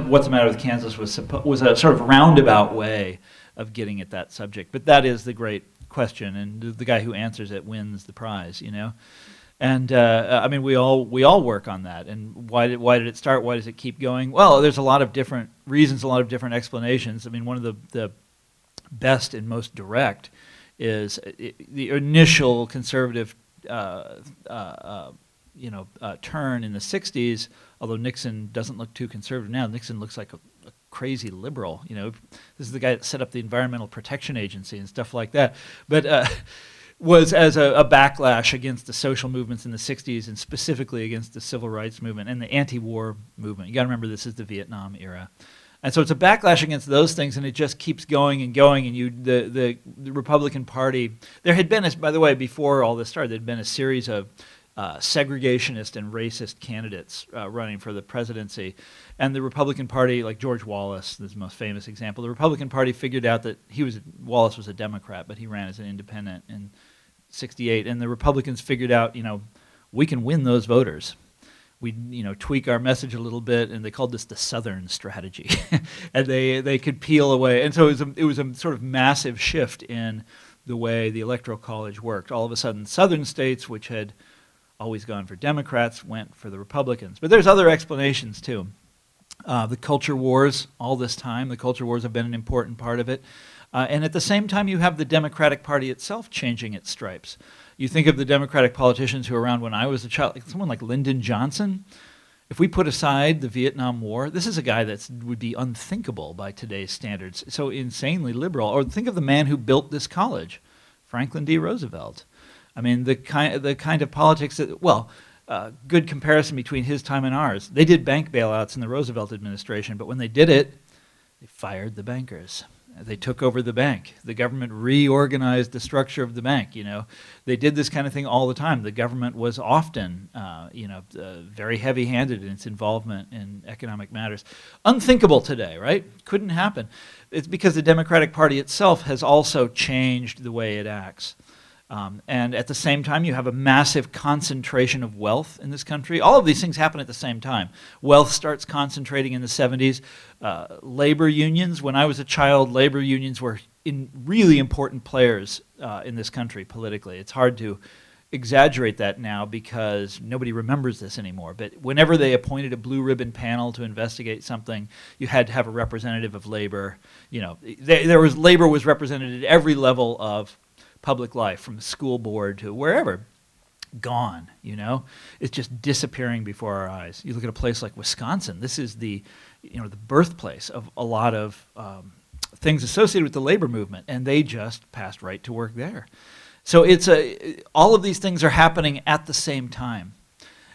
What's the Matter with Kansas was a sort of roundabout way of getting at that subject. But that is the great question, and the guy who answers it wins the prize. And we all work on that. And why did it start? Why does it keep going? Well, there's a lot of different reasons, a lot of different explanations. I mean, one of the best and most direct is the initial conservative turn in the '60s. Although Nixon doesn't look too conservative now, Nixon looks like a crazy liberal. This is the guy that set up the Environmental Protection Agency and stuff like that. But was as a backlash against the social movements in the '60s, and specifically against the civil rights movement and the anti-war movement. You got to remember, this is the Vietnam era. And so it's a backlash against those things, and it just keeps going and going. And the Republican Party, there had been, by the way, before all this started, there had been a series of segregationist and racist candidates running for the presidency. And the Republican Party, like George Wallace, this is the most famous example, the Republican Party figured out that Wallace was a Democrat, but he ran as an independent in '68. And the Republicans figured out, we can win those voters. We tweak our message a little bit, and they called this the Southern strategy. And they could peel away. And so it was a sort of massive shift in the way the Electoral College worked. All of a sudden, Southern states, which had always gone for Democrats, went for the Republicans. But there's other explanations, too. The culture wars, all this time, the culture wars have been an important part of it. And at the same time, you have the Democratic Party itself changing its stripes. You think of the Democratic politicians who were around when I was a child, like someone like Lyndon Johnson. If we put aside the Vietnam War, this is a guy that would be unthinkable by today's standards, so insanely liberal. Or think of the man who built this college, Franklin D. Roosevelt. I mean, the kind of politics that, good comparison between his time and ours. They did bank bailouts in the Roosevelt administration, but when they did it, they fired the bankers. They took over the bank. The government reorganized the structure of the bank. They did this kind of thing all the time. The government was often, very heavy-handed in its involvement in economic matters. Unthinkable today, right? Couldn't happen. It's because the Democratic Party itself has also changed the way it acts. And at the same time, you have a massive concentration of wealth in this country. All of these things happen at the same time. Wealth starts concentrating in the '70s. Labor unions, when I was a child, labor unions were really important players in this country politically. It's hard to exaggerate that now because nobody remembers this anymore. But whenever they appointed a blue ribbon panel to investigate something, you had to have a representative of labor. Labor was represented at every level of public life, from the school board to wherever. Gone, it's just disappearing before our eyes. You look at a place like Wisconsin. This is the birthplace of a lot of things associated with the labor movement, and they just passed right to work there. So all of these things are happening at the same time,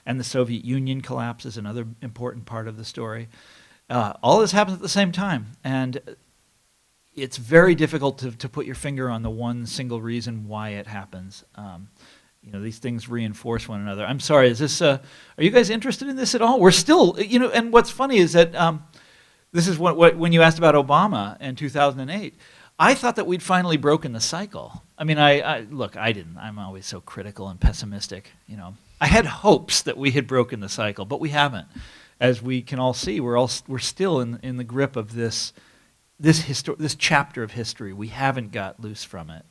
and the Soviet Union collapse is another important part of the story. All this happens at the same time, and it's very difficult to put your finger on the one single reason why it happens. These things reinforce one another. I'm sorry, are you guys interested in this at all? We're still, and what's funny is that this is what when you asked about Obama in 2008, I thought that we'd finally broken the cycle. I mean, I didn't. I'm always so critical and pessimistic, I had hopes that we had broken the cycle, but we haven't. As we can all see, we're still in the grip of this chapter of history. We haven't got loose from it.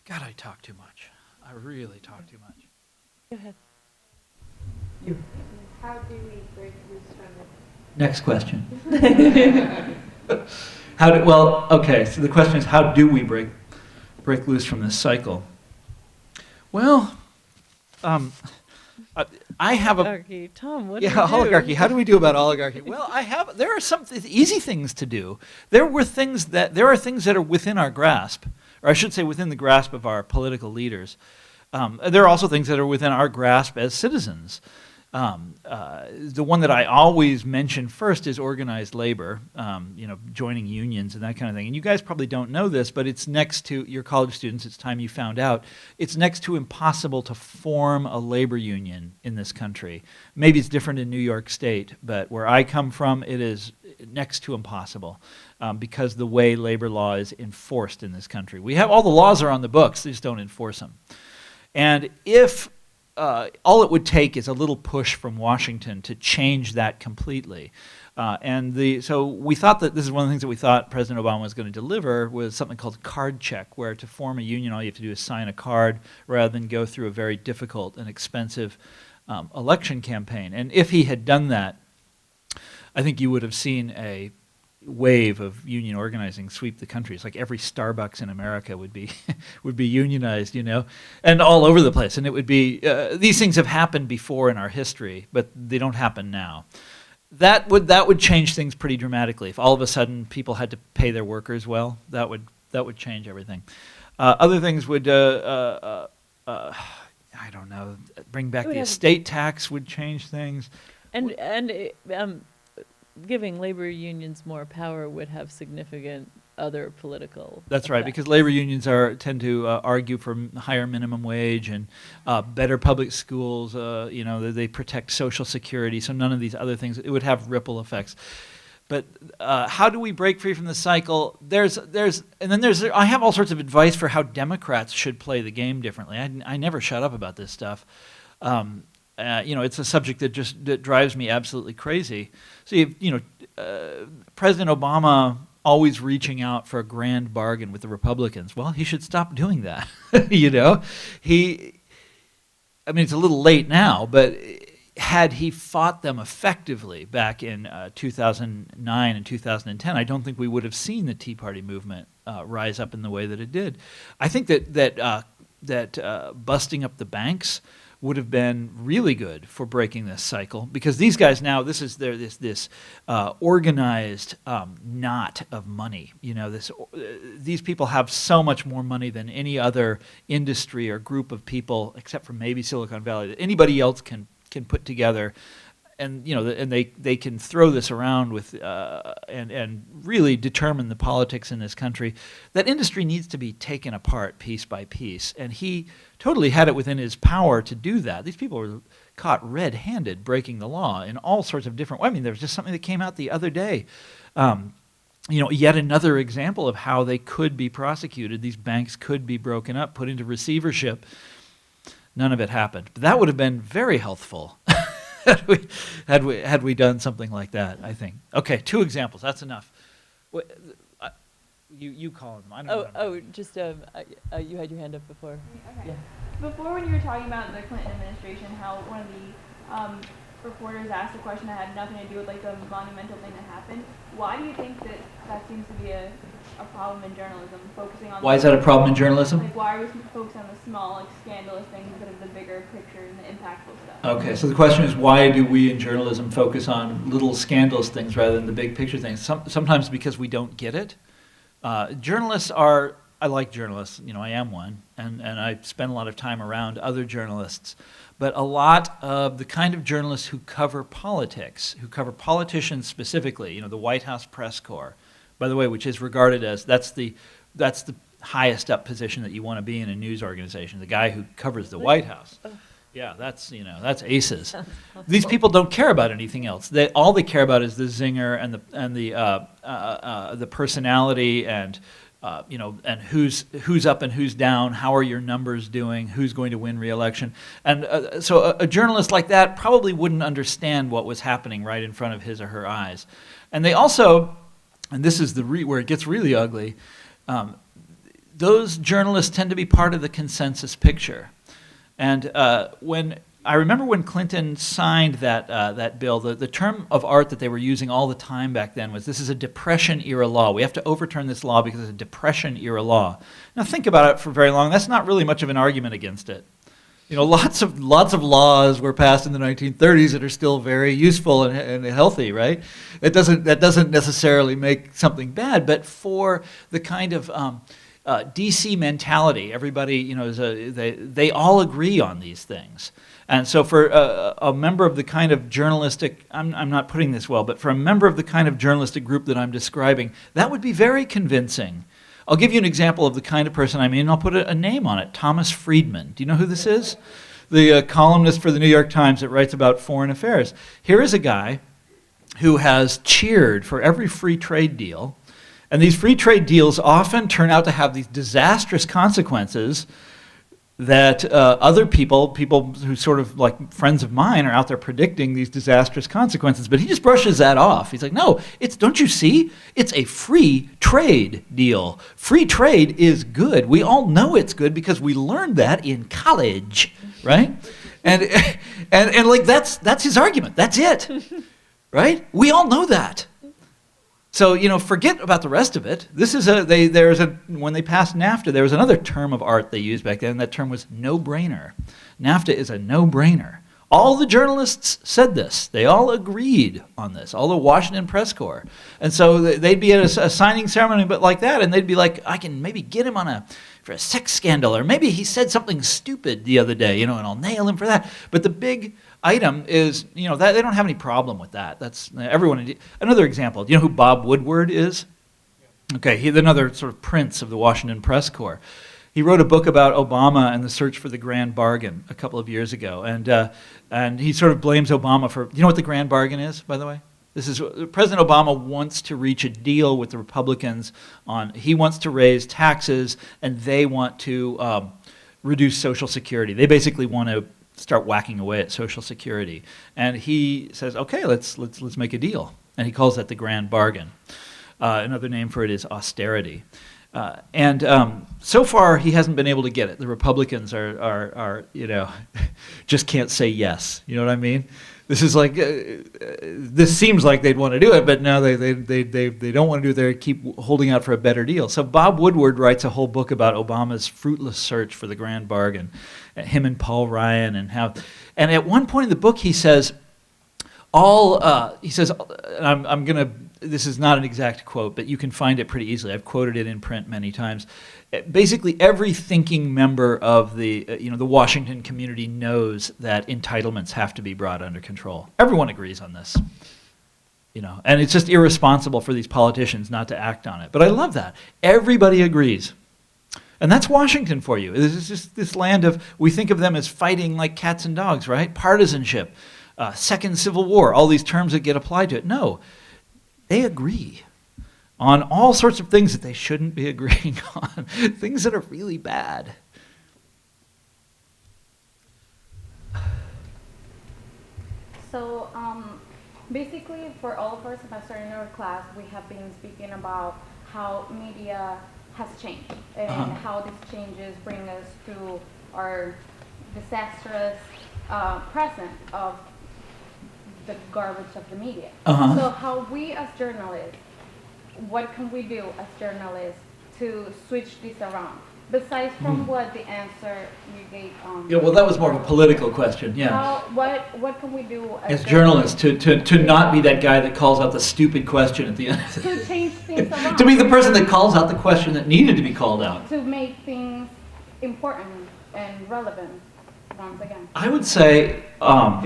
God, I talk too much. I really talk too much. Go ahead. How do we break loose from it? Next question. So the question is, how do we break loose from this cycle? Well, I have oligarchy. Tom, what do you do? Oligarchy. How do we do about oligarchy? Well, there are some easy things to do. There are things that are within our grasp. or I should say within the grasp of our political leaders. There are also things that are within our grasp as citizens. The one that I always mention first is organized labor, joining unions and that kind of thing. And you guys probably don't know this, but it's next to, your college students, it's time you found out, it's next to impossible to form a labor union in this country. Maybe it's different in New York State, but where I come from, it is next to impossible because the way labor law is enforced in this country. We have all the laws are on the books, they just don't enforce them. And if all it would take is a little push from Washington to change that completely. So we thought that this is one of the things that we thought President Obama was going to deliver was something called card check, where to form a union, all you have to do is sign a card rather than go through a very difficult and expensive election campaign. And if he had done that, I think you would have seen a wave of union organizing sweep the country. It's like every Starbucks in America would be would be unionized, and all over the place. And it would be these things have happened before in our history, but they don't happen now. That would change things pretty dramatically. If all of a sudden people had to pay their workers well, that would change everything. Other things would I don't know, bring back the estate tax would change things. And giving labor unions more power would have significant other political That's right, effects. because labor unions tend to argue for higher minimum wage and better public schools. They protect Social Security, so none of these other things. It would have ripple effects. But how do we break free from the cycle? I have all sorts of advice for how Democrats should play the game differently. I never shut up about this stuff. It's a subject that drives me absolutely crazy. So President Obama always reaching out for a grand bargain with the Republicans. Well, he should stop doing that. It's a little late now, but had he fought them effectively back in 2009 and 2010, I don't think we would have seen the Tea Party movement rise up in the way that it did. I think that busting up the banks would have been really good for breaking this cycle, because these guys now, this is this organized knot of money. These people have so much more money than any other industry or group of people, except for maybe Silicon Valley, that anybody else can put together. And they can throw this around with and really determine the politics in this country. That industry needs to be taken apart piece by piece, and he totally had it within his power to do that. These people were caught red-handed breaking the law in all sorts of different ways. I mean, there was just something that came out the other day. Yet another example of how they could be prosecuted. These banks could be broken up, put into receivership. None of it happened. But that would have been very healthful. Had we done something like that, I think. Okay, 2 examples. That's enough. You call them. I don't know. You had your hand up before. Okay. Yeah. Before, when you were talking about the Clinton administration, how one of the reporters asked a question that had nothing to do with like the monumental thing that happened. Why do you think that seems to be a problem in journalism, focusing on? Why is that a problem in journalism? Like, why are we focusing on the small, scandalous things instead of the bigger picture and the impactful stuff? Okay, so the question is, why do we in journalism focus on little scandalous things rather than the big picture things? Sometimes because we don't get it. I like journalists, I am one, and I spend a lot of time around other journalists. But a lot of the kind of journalists who cover politics, who cover politicians specifically, the White House press corps, by the way, which is regarded as, that's the highest up position that you want to be in a news organization, the guy who covers the White House. Yeah, that's aces. These people don't care about anything else. All they care about is the zinger and the personality and who's up and who's down. How are your numbers doing? Who's going to win re-election? And so a journalist like that probably wouldn't understand what was happening right in front of his or her eyes. And they also, and this is where it gets really ugly, those journalists tend to be part of the consensus picture. And I remember when Clinton signed that bill, the term of art that they were using all the time back then was, this is a Depression-era law. We have to overturn this law because it's a Depression-era law. Now think about it for very long. That's not really much of an argument against it. Lots of laws were passed in the 1930s that are still very useful and healthy, right? That doesn't necessarily make something bad, but for the kind of DC mentality. Everybody, you know, they all agree on these things. And so for a member of the kind of journalistic, I'm not putting this well, but for a member of the kind of journalistic group that I'm describing, that would be very convincing. I'll give you an example of the kind of person I mean, and I'll put a name on it, Thomas Friedman. Do you know who this is? The columnist for the New York Times that writes about foreign affairs. Here is a guy who has cheered for every free trade deal, and these free trade deals often turn out to have these disastrous consequences that other people who sort of like friends of mine are out there predicting these disastrous consequences, but he just brushes that off. He's like, no, don't you see? It's a free trade deal. Free trade is good. We all know it's good because we learned that in college, right? And like that's his argument. That's it, right? We all know that. So, you know, forget about the rest of it. This is when they passed NAFTA, there was another term of art they used back then, and that term was no-brainer. NAFTA is a no-brainer. All the journalists said this. They all agreed on this, all the Washington press corps. And so they'd be at a signing ceremony but like that, and they'd be like, I can maybe get him for a sex scandal, or maybe he said something stupid the other day, you know, and I'll nail him for that. But the big item is, you know, that they don't have any problem with that. That's everyone. Another example. Do you know who Bob Woodward is? Okay, he's another sort of prince of the Washington press corps. He wrote a book about Obama and the search for the grand bargain a couple of years ago, and he sort of blames Obama for. You know what the grand bargain is, by the way? This is President Obama wants to reach a deal with the Republicans on. He wants to raise taxes, and they want to reduce Social Security. They basically want to start whacking away at Social Security. And he says, okay, let's make a deal. And he calls that the grand bargain. Another name for it is austerity. So far, he hasn't been able to get it. The Republicans are you know, just can't say yes. You know what I mean? This is like, this seems like they'd want to do it, but no, they don't want to do it. They keep holding out for a better deal. So Bob Woodward writes a whole book about Obama's fruitless search for the grand bargain, him and Paul Ryan, and at one point in the book he says, this is not an exact quote, but you can find it pretty easily. I've quoted it in print many times. Basically, every thinking member of the Washington community knows that entitlements have to be brought under control. Everyone agrees on this, you know, and it's just irresponsible for these politicians not to act on it. But I love that everybody agrees, and that's Washington for you. This is just this land of, we think of them as fighting like cats and dogs, right? Partisanship, Second Civil War, all these terms that get applied to it. No. They agree on all sorts of things that they shouldn't be agreeing on, things that are really bad. So basically, for all of our semester in our class, we have been speaking about how media has changed and how these changes bring us to our disastrous present of the garbage of the media. So how we as journalists, what can we do as journalists to switch this around? Besides from what the answer you gave yeah, well, that was more of a political question, yeah. What can we do as journalists to not be that guy that calls out the stupid question at the end? To change things around. To be the person that calls out the question that needed to be called out. To make things important and relevant. Once again. I would say that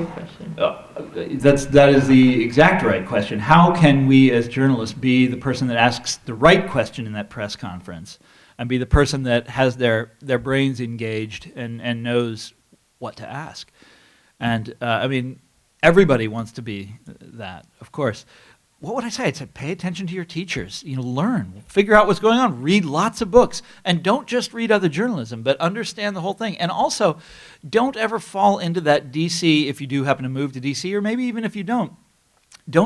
is the exact right question. How can we as journalists be the person that asks the right question in that press conference and be the person that has their brains engaged and knows what to ask? And I mean, everybody wants to be that, of course. What would I say? I'd say pay attention to your teachers. You know, learn, figure out what's going on, read lots of books, and don't just read other journalism, but understand the whole thing. And also, don't ever fall into that DC, if you do happen to move to DC, or maybe even if you don't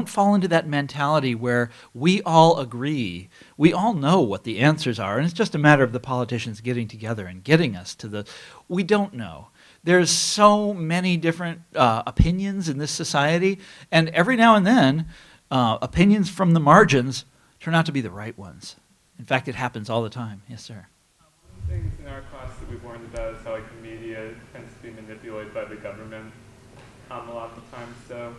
fall into that mentality where we all agree, we all know what the answers are, and it's just a matter of the politicians getting together and getting us to the, we don't know. There's so many different opinions in this society, and every now and then, opinions from the margins turn out to be the right ones. In fact, it happens all the time. Yes, sir. One of the things in our class that we've learned about is how like the media tends to be manipulated by the government a lot of the time. So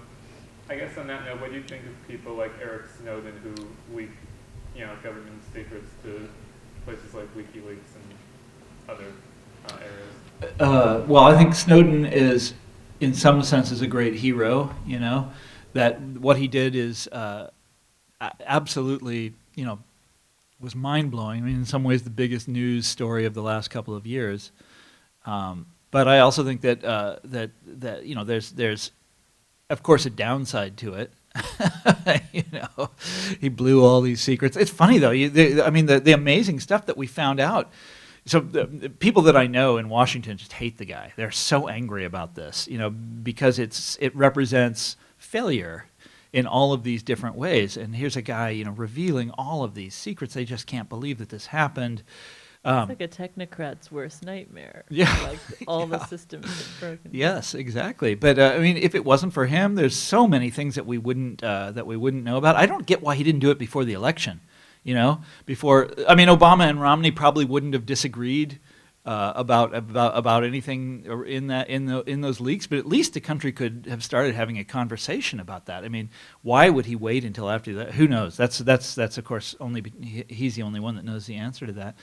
I guess on that note, what do you think of people like Eric Snowden who leak, you know, government secrets to places like WikiLeaks and other areas? Well, I think Snowden is, in some senses, a great hero. You know, that what he did is absolutely, you know, was mind blowing. I mean, in some ways, the biggest news story of the last couple of years. But I also think that that you know, there's of course a downside to it. You know, he blew all these secrets. It's funny though. I mean, the amazing stuff that we found out. So the people that I know in Washington just hate the guy. They're so angry about this, you know, because it represents failure in all of these different ways. And here's a guy, you know, revealing all of these secrets. They just can't believe that this happened. It's like a technocrat's worst nightmare. Yeah. Like all the systems are broken. Yes, exactly. But I mean, if it wasn't for him, there's so many things that we wouldn't know about. I don't get why he didn't do it before the election. You know, I mean, Obama and Romney probably wouldn't have disagreed about anything in those leaks, but at least the country could have started having a conversation about that. I mean, why would he wait until after that? Who knows? That's of course he's the only one that knows the answer to that.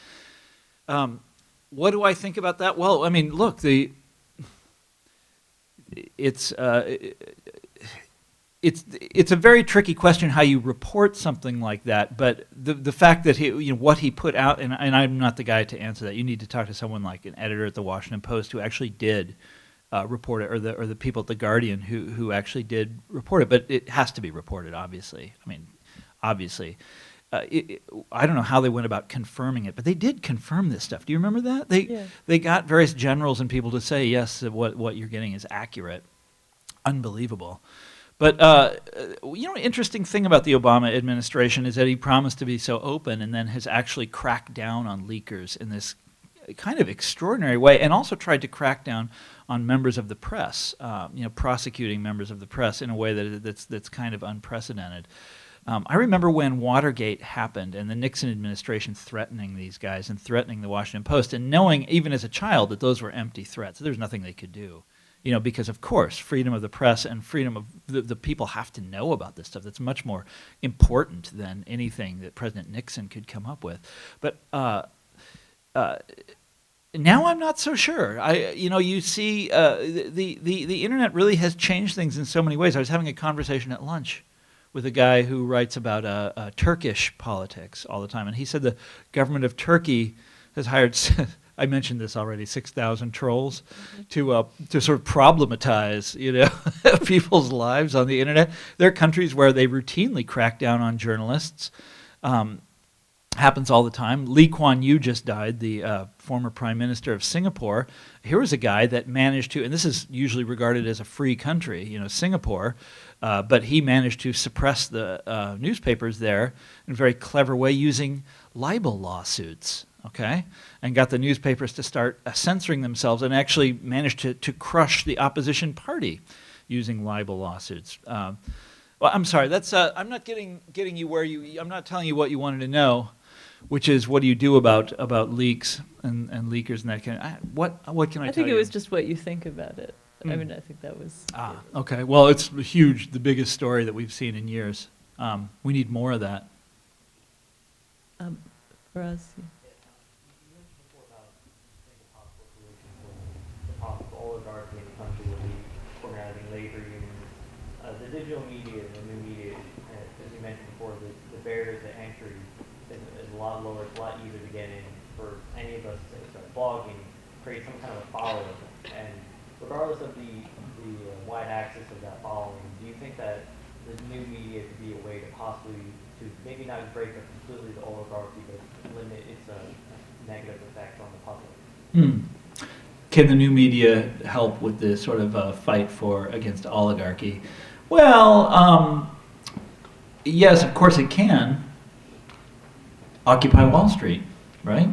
What do I think about that? Well, I mean, look, it's a very tricky question how you report something like that. But the fact that what he put out, and I'm not the guy to answer that. You need to talk to someone like an editor at the Washington Post who actually did report it, or the people at the Guardian who actually did report it. But it has to be reported, obviously. I mean, obviously. I don't know how they went about confirming it, but they did confirm this stuff. Do you remember that? They got various generals and people to say, yes, what you're getting is accurate. Unbelievable. But, you know, interesting thing about the Obama administration is that he promised to be so open and then has actually cracked down on leakers in this kind of extraordinary way, and also tried to crack down on members of the press, you know, prosecuting members of the press in a way that's kind of unprecedented. I remember when Watergate happened and the Nixon administration threatening these guys and threatening the Washington Post, and knowing even as a child that those were empty threats. There's nothing they could do. You know, because of course, freedom of the press and freedom of the people have to know about this stuff. That's much more important than anything that President Nixon could come up with. But now I'm not so sure. You see, the internet really has changed things in so many ways. I was having a conversation at lunch with a guy who writes about Turkish politics all the time, and he said the government of Turkey has hired. I mentioned this already, 6,000 trolls to sort of problematize, you know, people's lives on the internet. There are countries where they routinely crack down on journalists. Happens all the time. Lee Kuan Yew just died, the former prime minister of Singapore. Here was a guy that managed to, and this is usually regarded as a free country, you know, Singapore, but he managed to suppress the newspapers there in a very clever way using libel lawsuits. Okay, and got the newspapers to start censoring themselves, and actually managed to crush the opposition party using libel lawsuits. Well, I'm sorry. That's I'm not getting you where you. I'm not telling you what you wanted to know, which is what do you do about leaks and leakers and that kind of. What can I tell you? I think it was just what you think about it. I mean, I think that was. Okay. Well, it's huge. The biggest story that we've seen in years. We need more of that. For us. Yeah. Oligarchy in the country will be organizing labor unions. The digital media, the new media, as you mentioned before, the barriers to entry is a lot lower. It's a lot easier to get in for any of us to start blogging, create some kind of a following. And regardless of the wide access of that following, do you think that the new media could be a way to possibly, to maybe not break up completely the oligarchy, but limit its negative effect on the public? Can the new media help with this sort of fight against oligarchy? Well, yes, of course it can. Occupy Wall Street, right?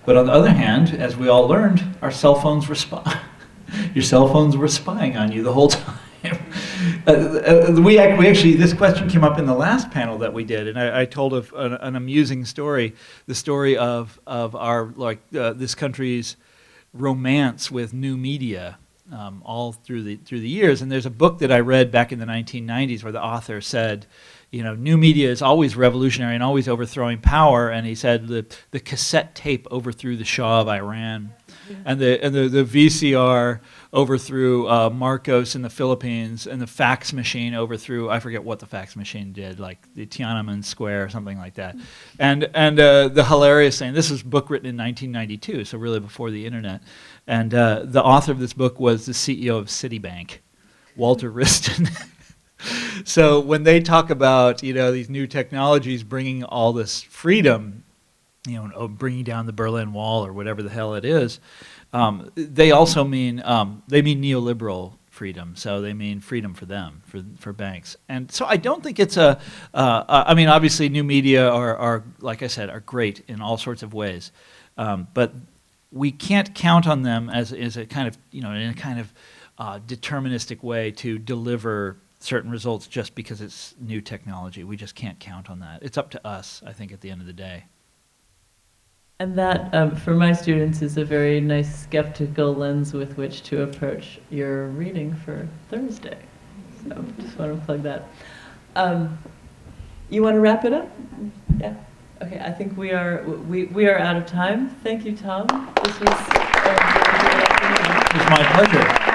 But on the other hand, as we all learned, our cell phones were your cell phones were spying on you the whole time. We actually, this question came up in the last panel that we did, and I told an amusing story, the story of our this country's romance with new media all through the years. And there's a book that I read back in the 1990s where the author said, new media is always revolutionary and always overthrowing power. And he said the cassette tape overthrew the Shah of Iran, and the VCR overthrew Marcos in the Philippines, and the fax machine overthrew, I forget what the fax machine did, like the Tiananmen Square or something like that. And the hilarious thing, this was a book written in 1992, so really before the internet. And the author of this book was the CEO of Citibank, Walter Wriston. So when they talk about, these new technologies bringing all this freedom, bringing down the Berlin Wall or whatever the hell it is, they also mean neoliberal freedom. So they mean freedom for them, for banks. And so I don't think it's obviously new media are, like I said, are great in all sorts of ways. But we can't count on them as a kind of, in a kind of deterministic way to deliver certain results just because it's new technology. We just can't count on that. It's up to us, I think, at the end of the day. And that, for my students, is a very nice skeptical lens with which to approach your reading for Thursday. So just want to plug that. You want to wrap it up? Yeah. Okay. I think we are out of time. Thank you, Tom. This was It was my pleasure.